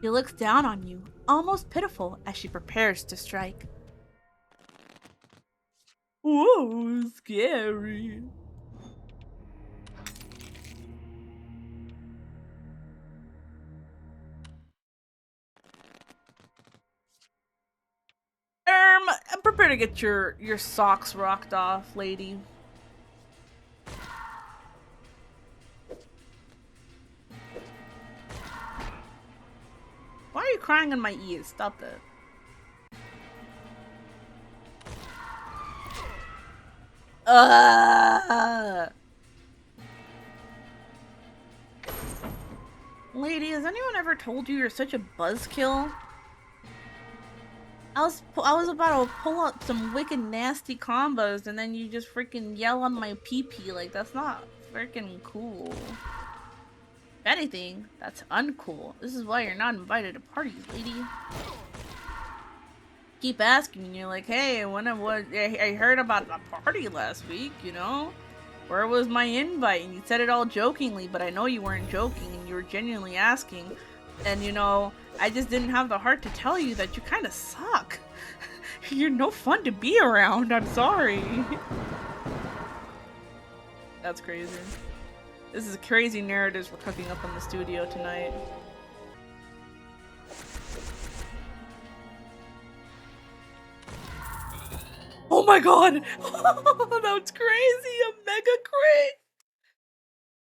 She looks down on you, almost pitiful, as she prepares to strike. Whoa, scary. Prepare to get your socks rocked off, lady. Why are you crying in my ears? Stop that. Lady, has anyone ever told you you're such a buzzkill? I was about to pull out some wicked nasty combos and then you just freaking yell on my pee-pee. Like, that's not freaking cool. If anything, that's uncool. This is why you're not invited to parties, lady. Keep asking and you're like, hey, I heard about a party last week, you know? Where was my invite? And you said it all jokingly, but I know you weren't joking and you were genuinely asking. And you know, I just didn't have the heart to tell you that you kind of suck. You're no fun to be around, I'm sorry. That's crazy. This is crazy narratives we're cooking up in the studio tonight. Oh my god! That was crazy! A mega crit!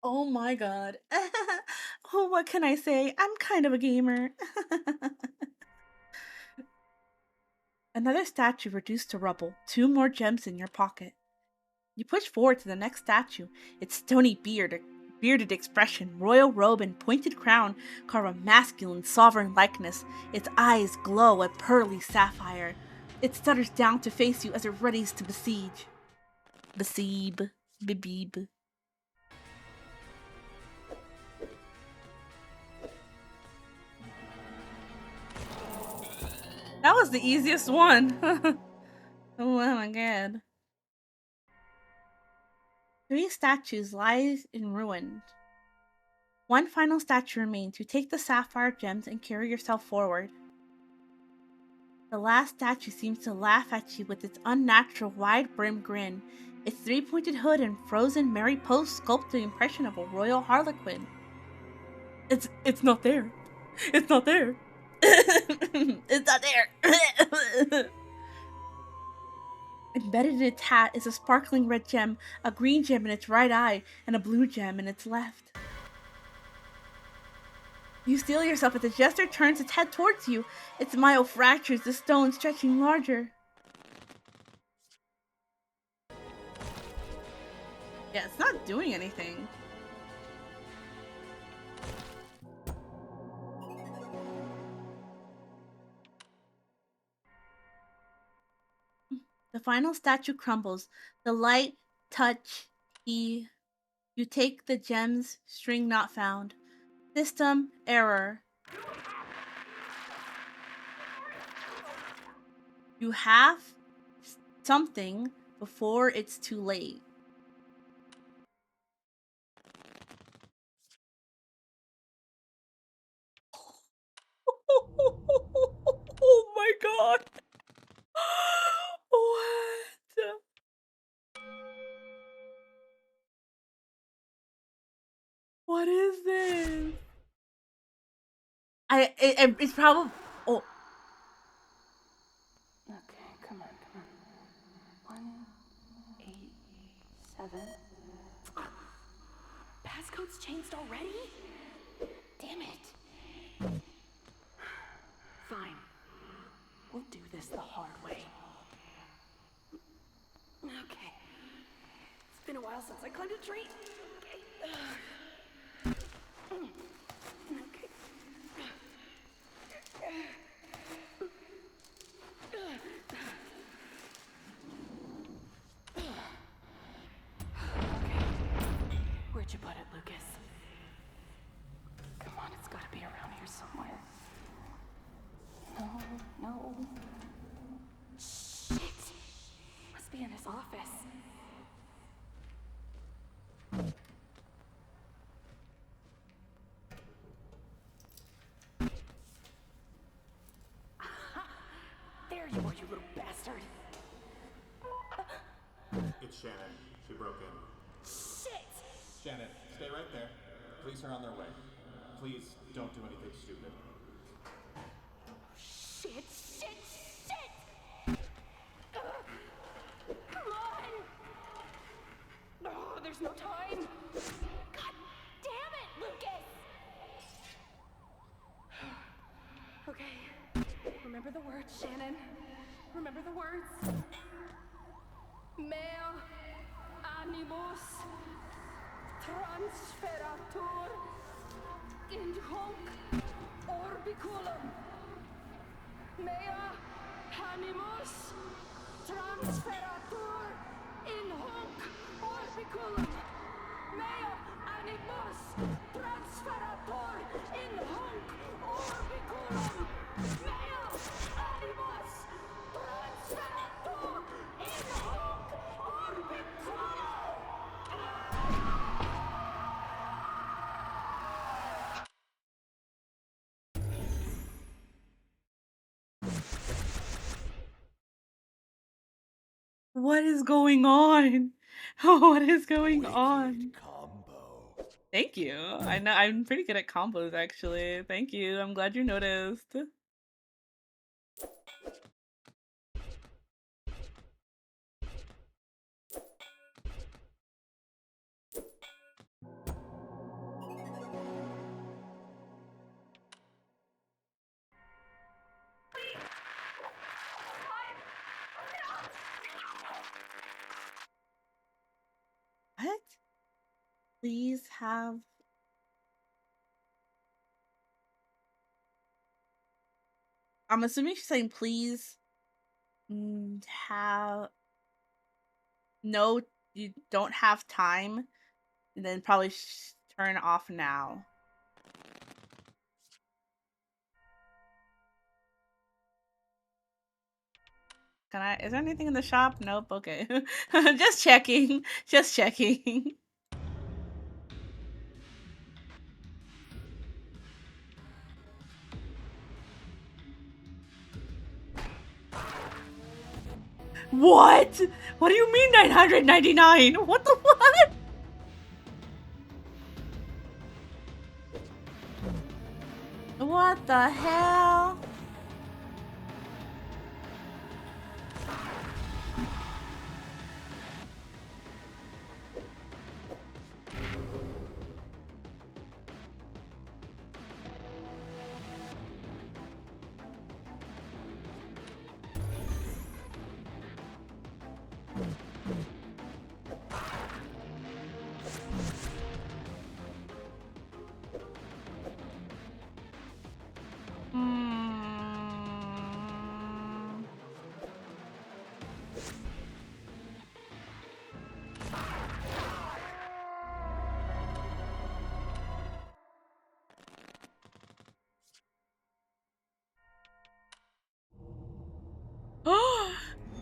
Oh my god. Oh, what can I say? I'm kind of a gamer. Another statue reduced to rubble, 2 more gems in your pocket. You push forward to the next statue. Its stony bearded expression, royal robe, and pointed crown carve a masculine sovereign likeness. Its eyes glow a pearly sapphire. It stutters down to face you as it readies to besiege. Bibib. That was the easiest one. Oh my god. 3 statues lie in ruin. 1 final statue remains. You take the sapphire gems and carry yourself forward. The last statue seems to laugh at you with its unnatural wide-brimmed grin. Its three-pointed hood and frozen Mary Post sculpt the impression of a royal harlequin. It's not there. It's not there. It's not there. Embedded in its hat is a sparkling red gem, a green gem in its right eye, and a blue gem in its left. You steel yourself as the jester turns its head towards you. Its smile fractures the stone, stretching larger. Yeah, it's not doing anything. The final statue crumbles. The light touch E. You take the gem's string not found. System error. You have something before it's too late. Oh my god. What? What is this? It's probably. Oh. Okay, come on. 1, 8, 7. Passcode's changed already? Damn it. Fine. We'll do this the hard way. Okay. It's been a while since I climbed a tree. Okay. Where'd you put it, Lucas? Come on, it's gotta be around here somewhere. No. Shit! Must be in his office. There you are, you little bastard. It's Shannon. She broke in. Shit! Shannon, stay right there. Police are on their way. Please don't do anything stupid. Shit! Come on! Oh, there's no time! God damn it, Lucas! Okay. Remember the words, Shannon. Remember the words. Mea animus transferatur in hoc orbiculum. Mea animus transferatur in hoc orbiculum. Mea animus transferatur in hoc orbiculum. Mea animus transferatur in hoc orbiculum. What is going on? What is going on? Combo. Thank you. I know I'm pretty good at combos actually. Thank you. I'm glad you noticed. What? Please have. I'm assuming she's saying please have. No, you don't have time. And then probably turn off now. Can I? Is there anything in the shop? Nope. Okay. Just checking. Just checking. What? What do you mean 999? What the what? What the hell?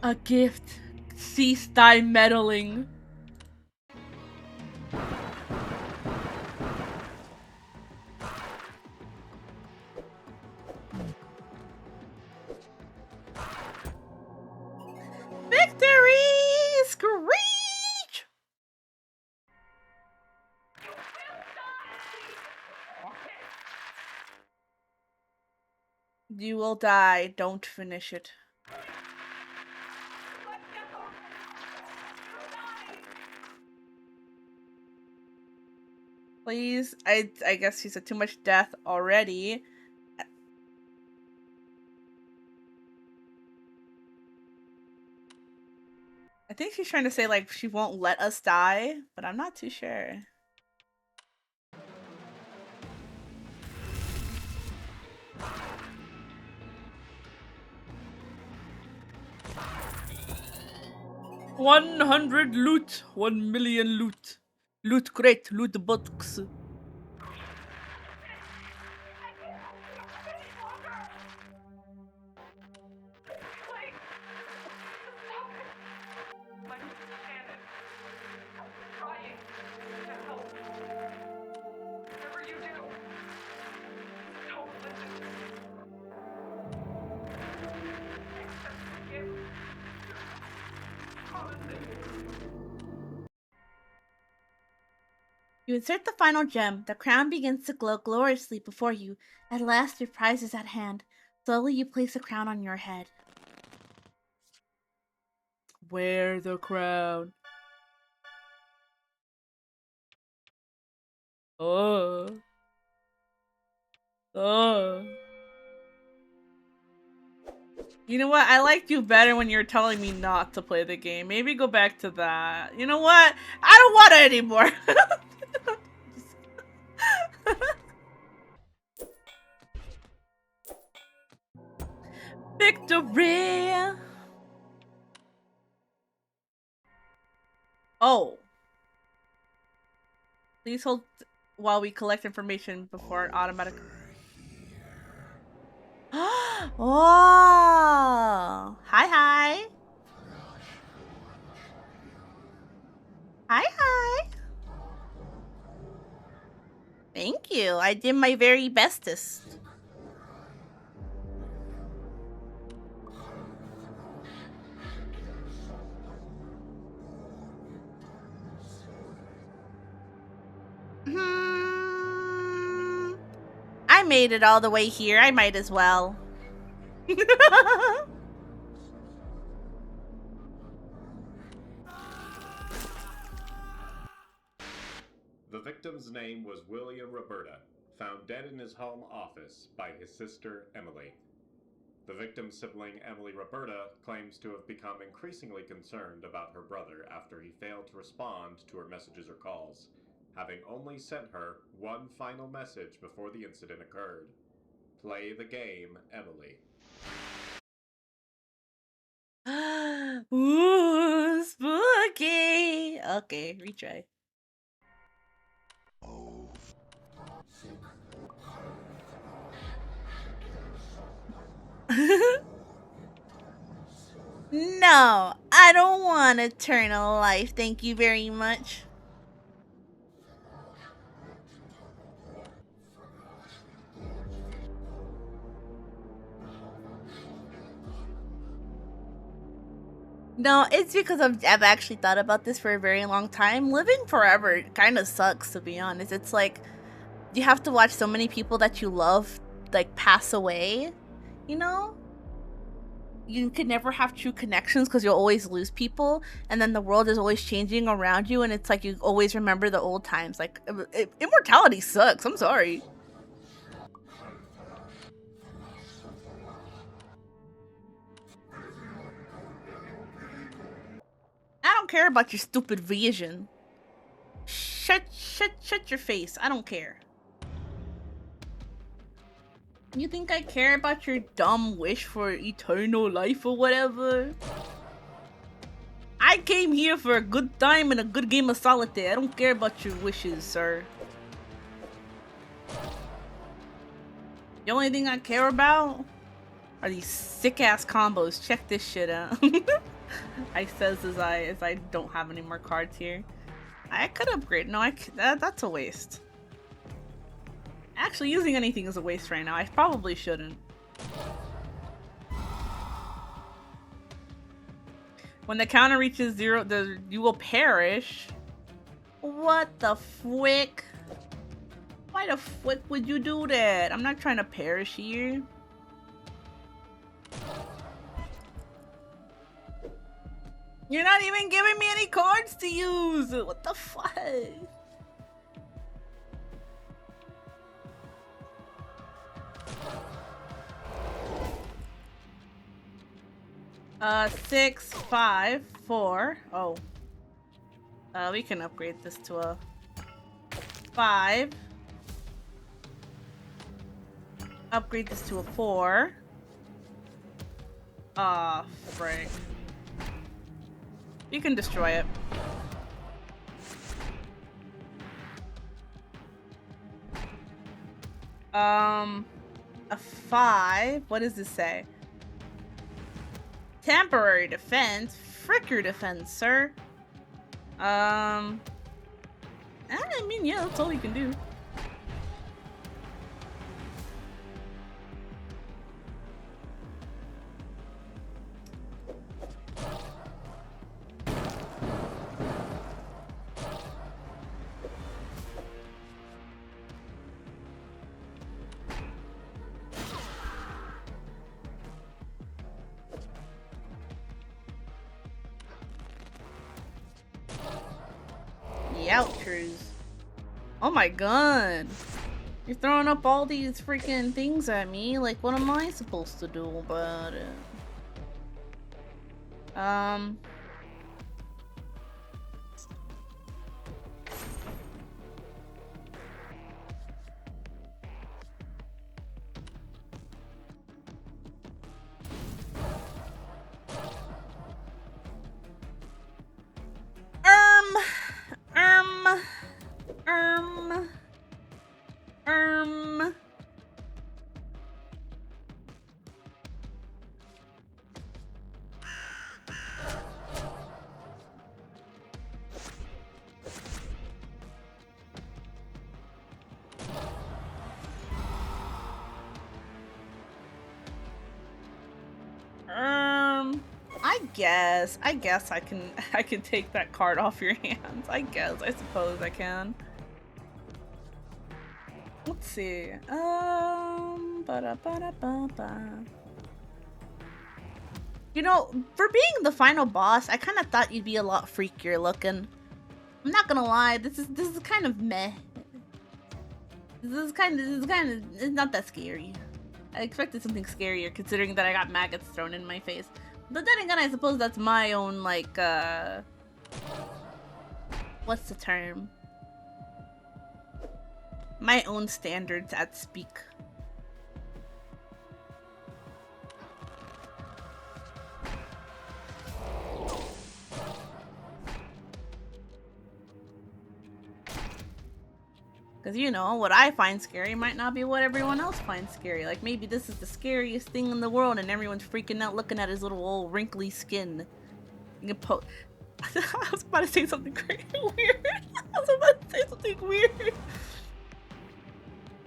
A gift. Cease thy meddling. Victory! Screech! You will die. Don't finish it. Please. I guess he said too much death already. I think she's trying to say, like, she won't let us die, but I'm not too sure. $100 loot. 1 million loot. Loot crate. Loot box. You insert the final gem. The crown begins to glow gloriously before you. At last, your prize is at hand. Slowly, you place the crown on your head. Wear the crown. Oh. Oh. You know what? I liked you better when you were telling me not to play the game. Maybe go back to that. You know what? I don't want it anymore. Victory! Oh. Please hold while we collect information before automatic. Oh. Hi, hi. Hi, hi. Thank you. I did my very bestest. I made it all the way here. I might as well. The victim's name was William Roberta, found dead in his home office by his sister Emily. The victim's sibling Emily Roberta claims to have become increasingly concerned about her brother after he failed to respond to her messages or calls, having only sent her one final message before the incident occurred. Play the game, Emily. Ooh, spooky. Okay, retry. No, I don't want eternal life. Thank you very much. No, it's because I've actually thought about this for a very long time. Living forever kind of sucks, to be honest. It's like you have to watch so many people that you love like pass away, you know? You can never have true connections because you'll always lose people, and then the world is always changing around you, and it's like you always remember the old times. Like, immortality sucks. I'm sorry. I don't care about your stupid vision. Shut your face. I don't care. You think I care about your dumb wish for eternal life or whatever? I came here for a good time and a good game of Solitaire. I don't care about your wishes, sir. The only thing I care about are these sick-ass combos. Check this shit out. I says as I don't have any more cards here. I could upgrade. No, that's a waste. Actually, using anything is a waste right now. I probably shouldn't. When the counter reaches 0, you will perish. What the fwick? Why the fwick would you do that? I'm not trying to perish here. You're not even giving me any cards to use! What the fuck? 6, 5, 4. Oh. We can upgrade this to a 5. Upgrade this to a 4. Ah, frick. You can destroy it. A 5. What does this say? Temporary defense? Frick your defense, sir. I mean, yeah, that's all you can do. Outros. Oh my god. You're throwing up all these freaking things at me. Like, what am I supposed to do about it? I guess I can take that card off your hands. I suppose I can. Let's see. You know, for being the final boss, I kind of thought you'd be a lot freakier looking. I'm not gonna lie, this is kind of meh. This is kind of it's not that scary. I expected something scarier considering that I got maggots thrown in my face. But then again, I suppose that's my own, like, what's the term? My own standards at speak. Because, you know, what I find scary might not be what everyone else finds scary. Like, maybe this is the scariest thing in the world and everyone's freaking out looking at his little old wrinkly skin. You can I was about to say something weird.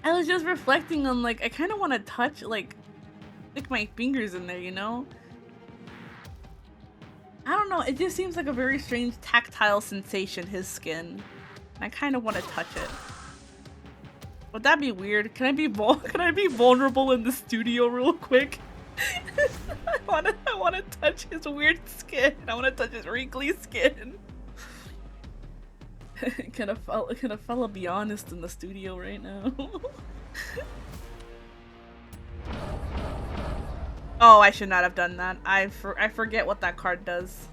I was just reflecting on, like, I kind of want to touch, like, stick my fingers in there, you know? I don't know, it just seems like a very strange tactile sensation, his skin. I kind of want to touch it. Would that be weird? Can I be vulnerable in the studio real quick? I wanna touch his weird skin. I wanna touch his wrinkly skin. Can a fella be honest in the studio right now? Oh, I should not have done that. I forget what that card does.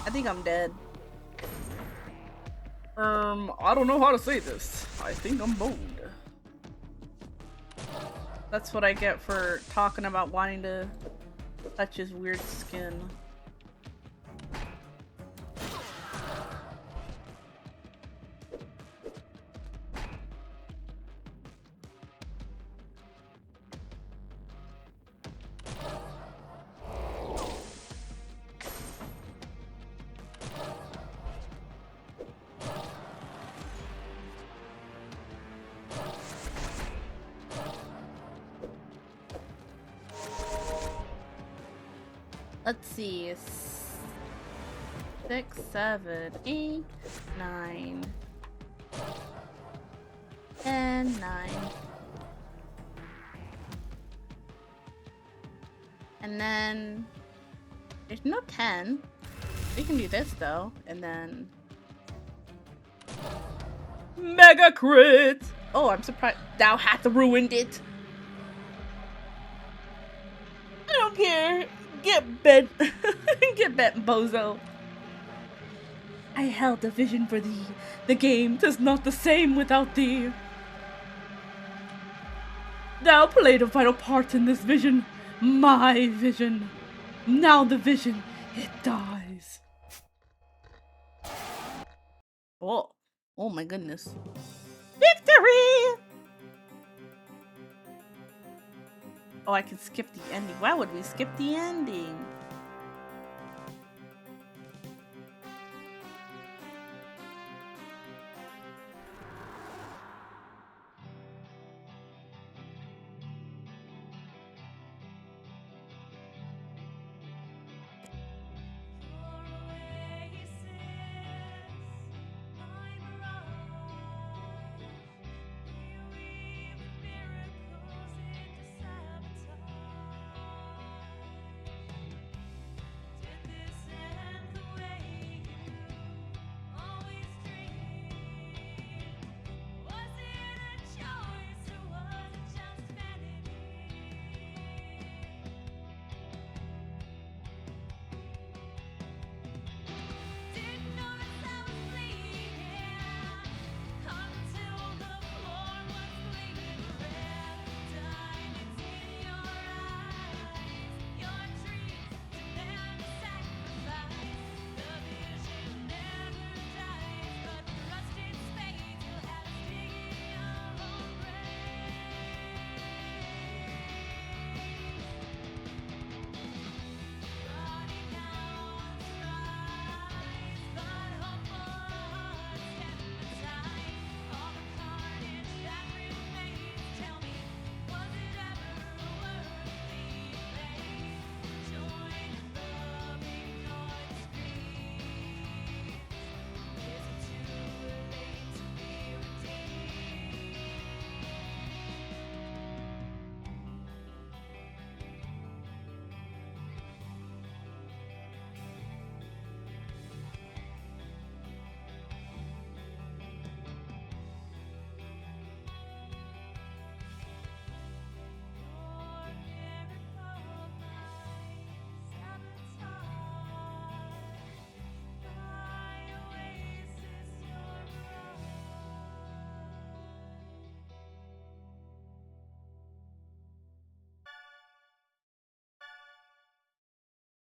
I think I'm dead. I don't know how to say this. I think I'm boned. That's what I get for talking about wanting to touch his weird skin. Let's see. 6, 7, 8, 9, 10, 9. And then there's no 10. We can do this though, and then mega crit. Oh, I'm surprised thou hath ruined it. I don't care. Get bent. Get bent, bozo. I held a vision for thee. The game 'tis not the same without thee. Thou played a vital part in this vision. My vision. Now the vision, it dies. Oh. Oh my goodness. Victory! Oh, I can skip the ending. Why would we skip the ending?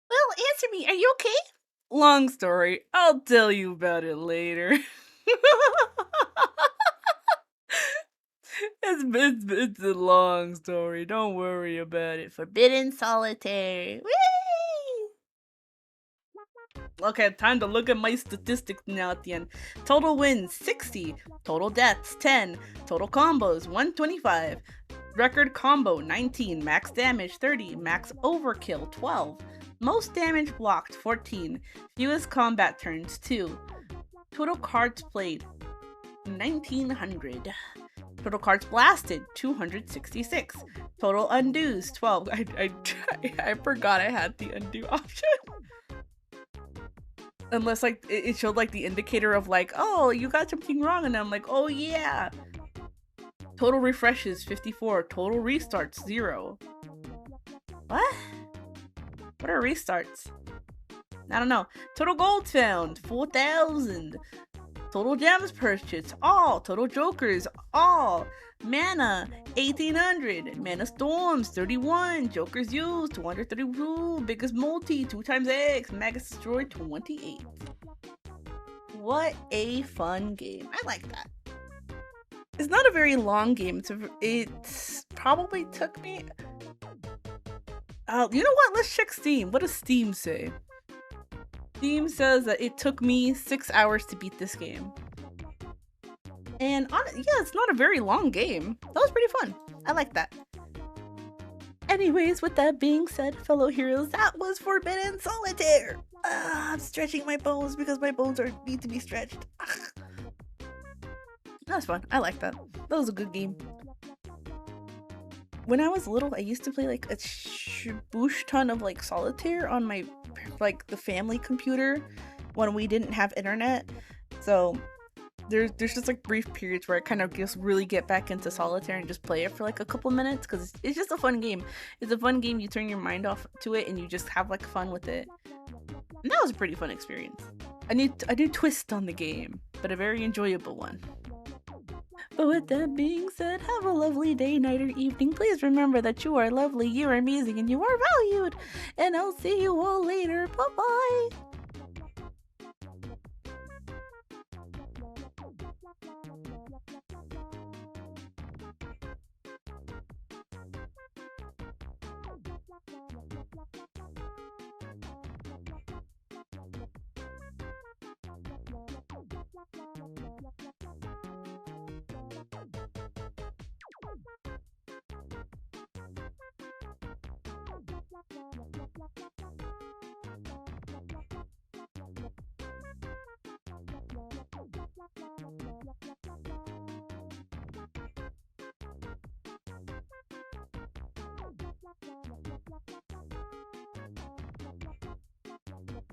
Well, answer me. Are you okay? Long story. I'll tell you about it later. It's a long story. Don't worry about it. Forbidden Solitaire. Whee! Okay, time to look at my statistics now at the end. Total wins 60, total deaths 10, total combos 125, record combo 19, max damage 30, max overkill 12, most damage blocked 14, fewest combat turns 2, total cards played 1900, total cards blasted 266, total undos 12. I forgot I had the undo option. Unless like it showed like the indicator of like, oh, you got something wrong, and I'm like, oh yeah. Total refreshes 54, total restarts 0. What? What are restarts? I don't know. Total gold found 4,000. Total gems purchased all. Total jokers all. Mana 1800. Mana storms 31. Jokers used 232. Biggest multi 2 times X. Magus destroyed 28. What a fun game. I like that. It's not a very long game. It probably took me. You know what? Let's check Steam. What does Steam say? Steam says that it took me 6 hours to beat this game. And yeah, it's not a very long game. That was pretty fun. I like that. Anyways, with that being said, fellow heroes, that was Forbidden Solitaire. I'm stretching my bones because my bones need to be stretched. That was fun. I like that. That was a good game. When I was little, I used to play like a boosh ton of like Solitaire on my like the family computer when we didn't have internet. So there's just like brief periods where I kind of just really get back into Solitaire and just play it for like a couple minutes because it's just a fun game. It's a fun game. You turn your mind off to it and you just have like fun with it. And that was a pretty fun experience. A new twist on the game, but a very enjoyable one. But with that being said, have a lovely day, night, or evening. Please remember that you are lovely, you are amazing, and you are valued. And I'll see you all later. Bye-bye.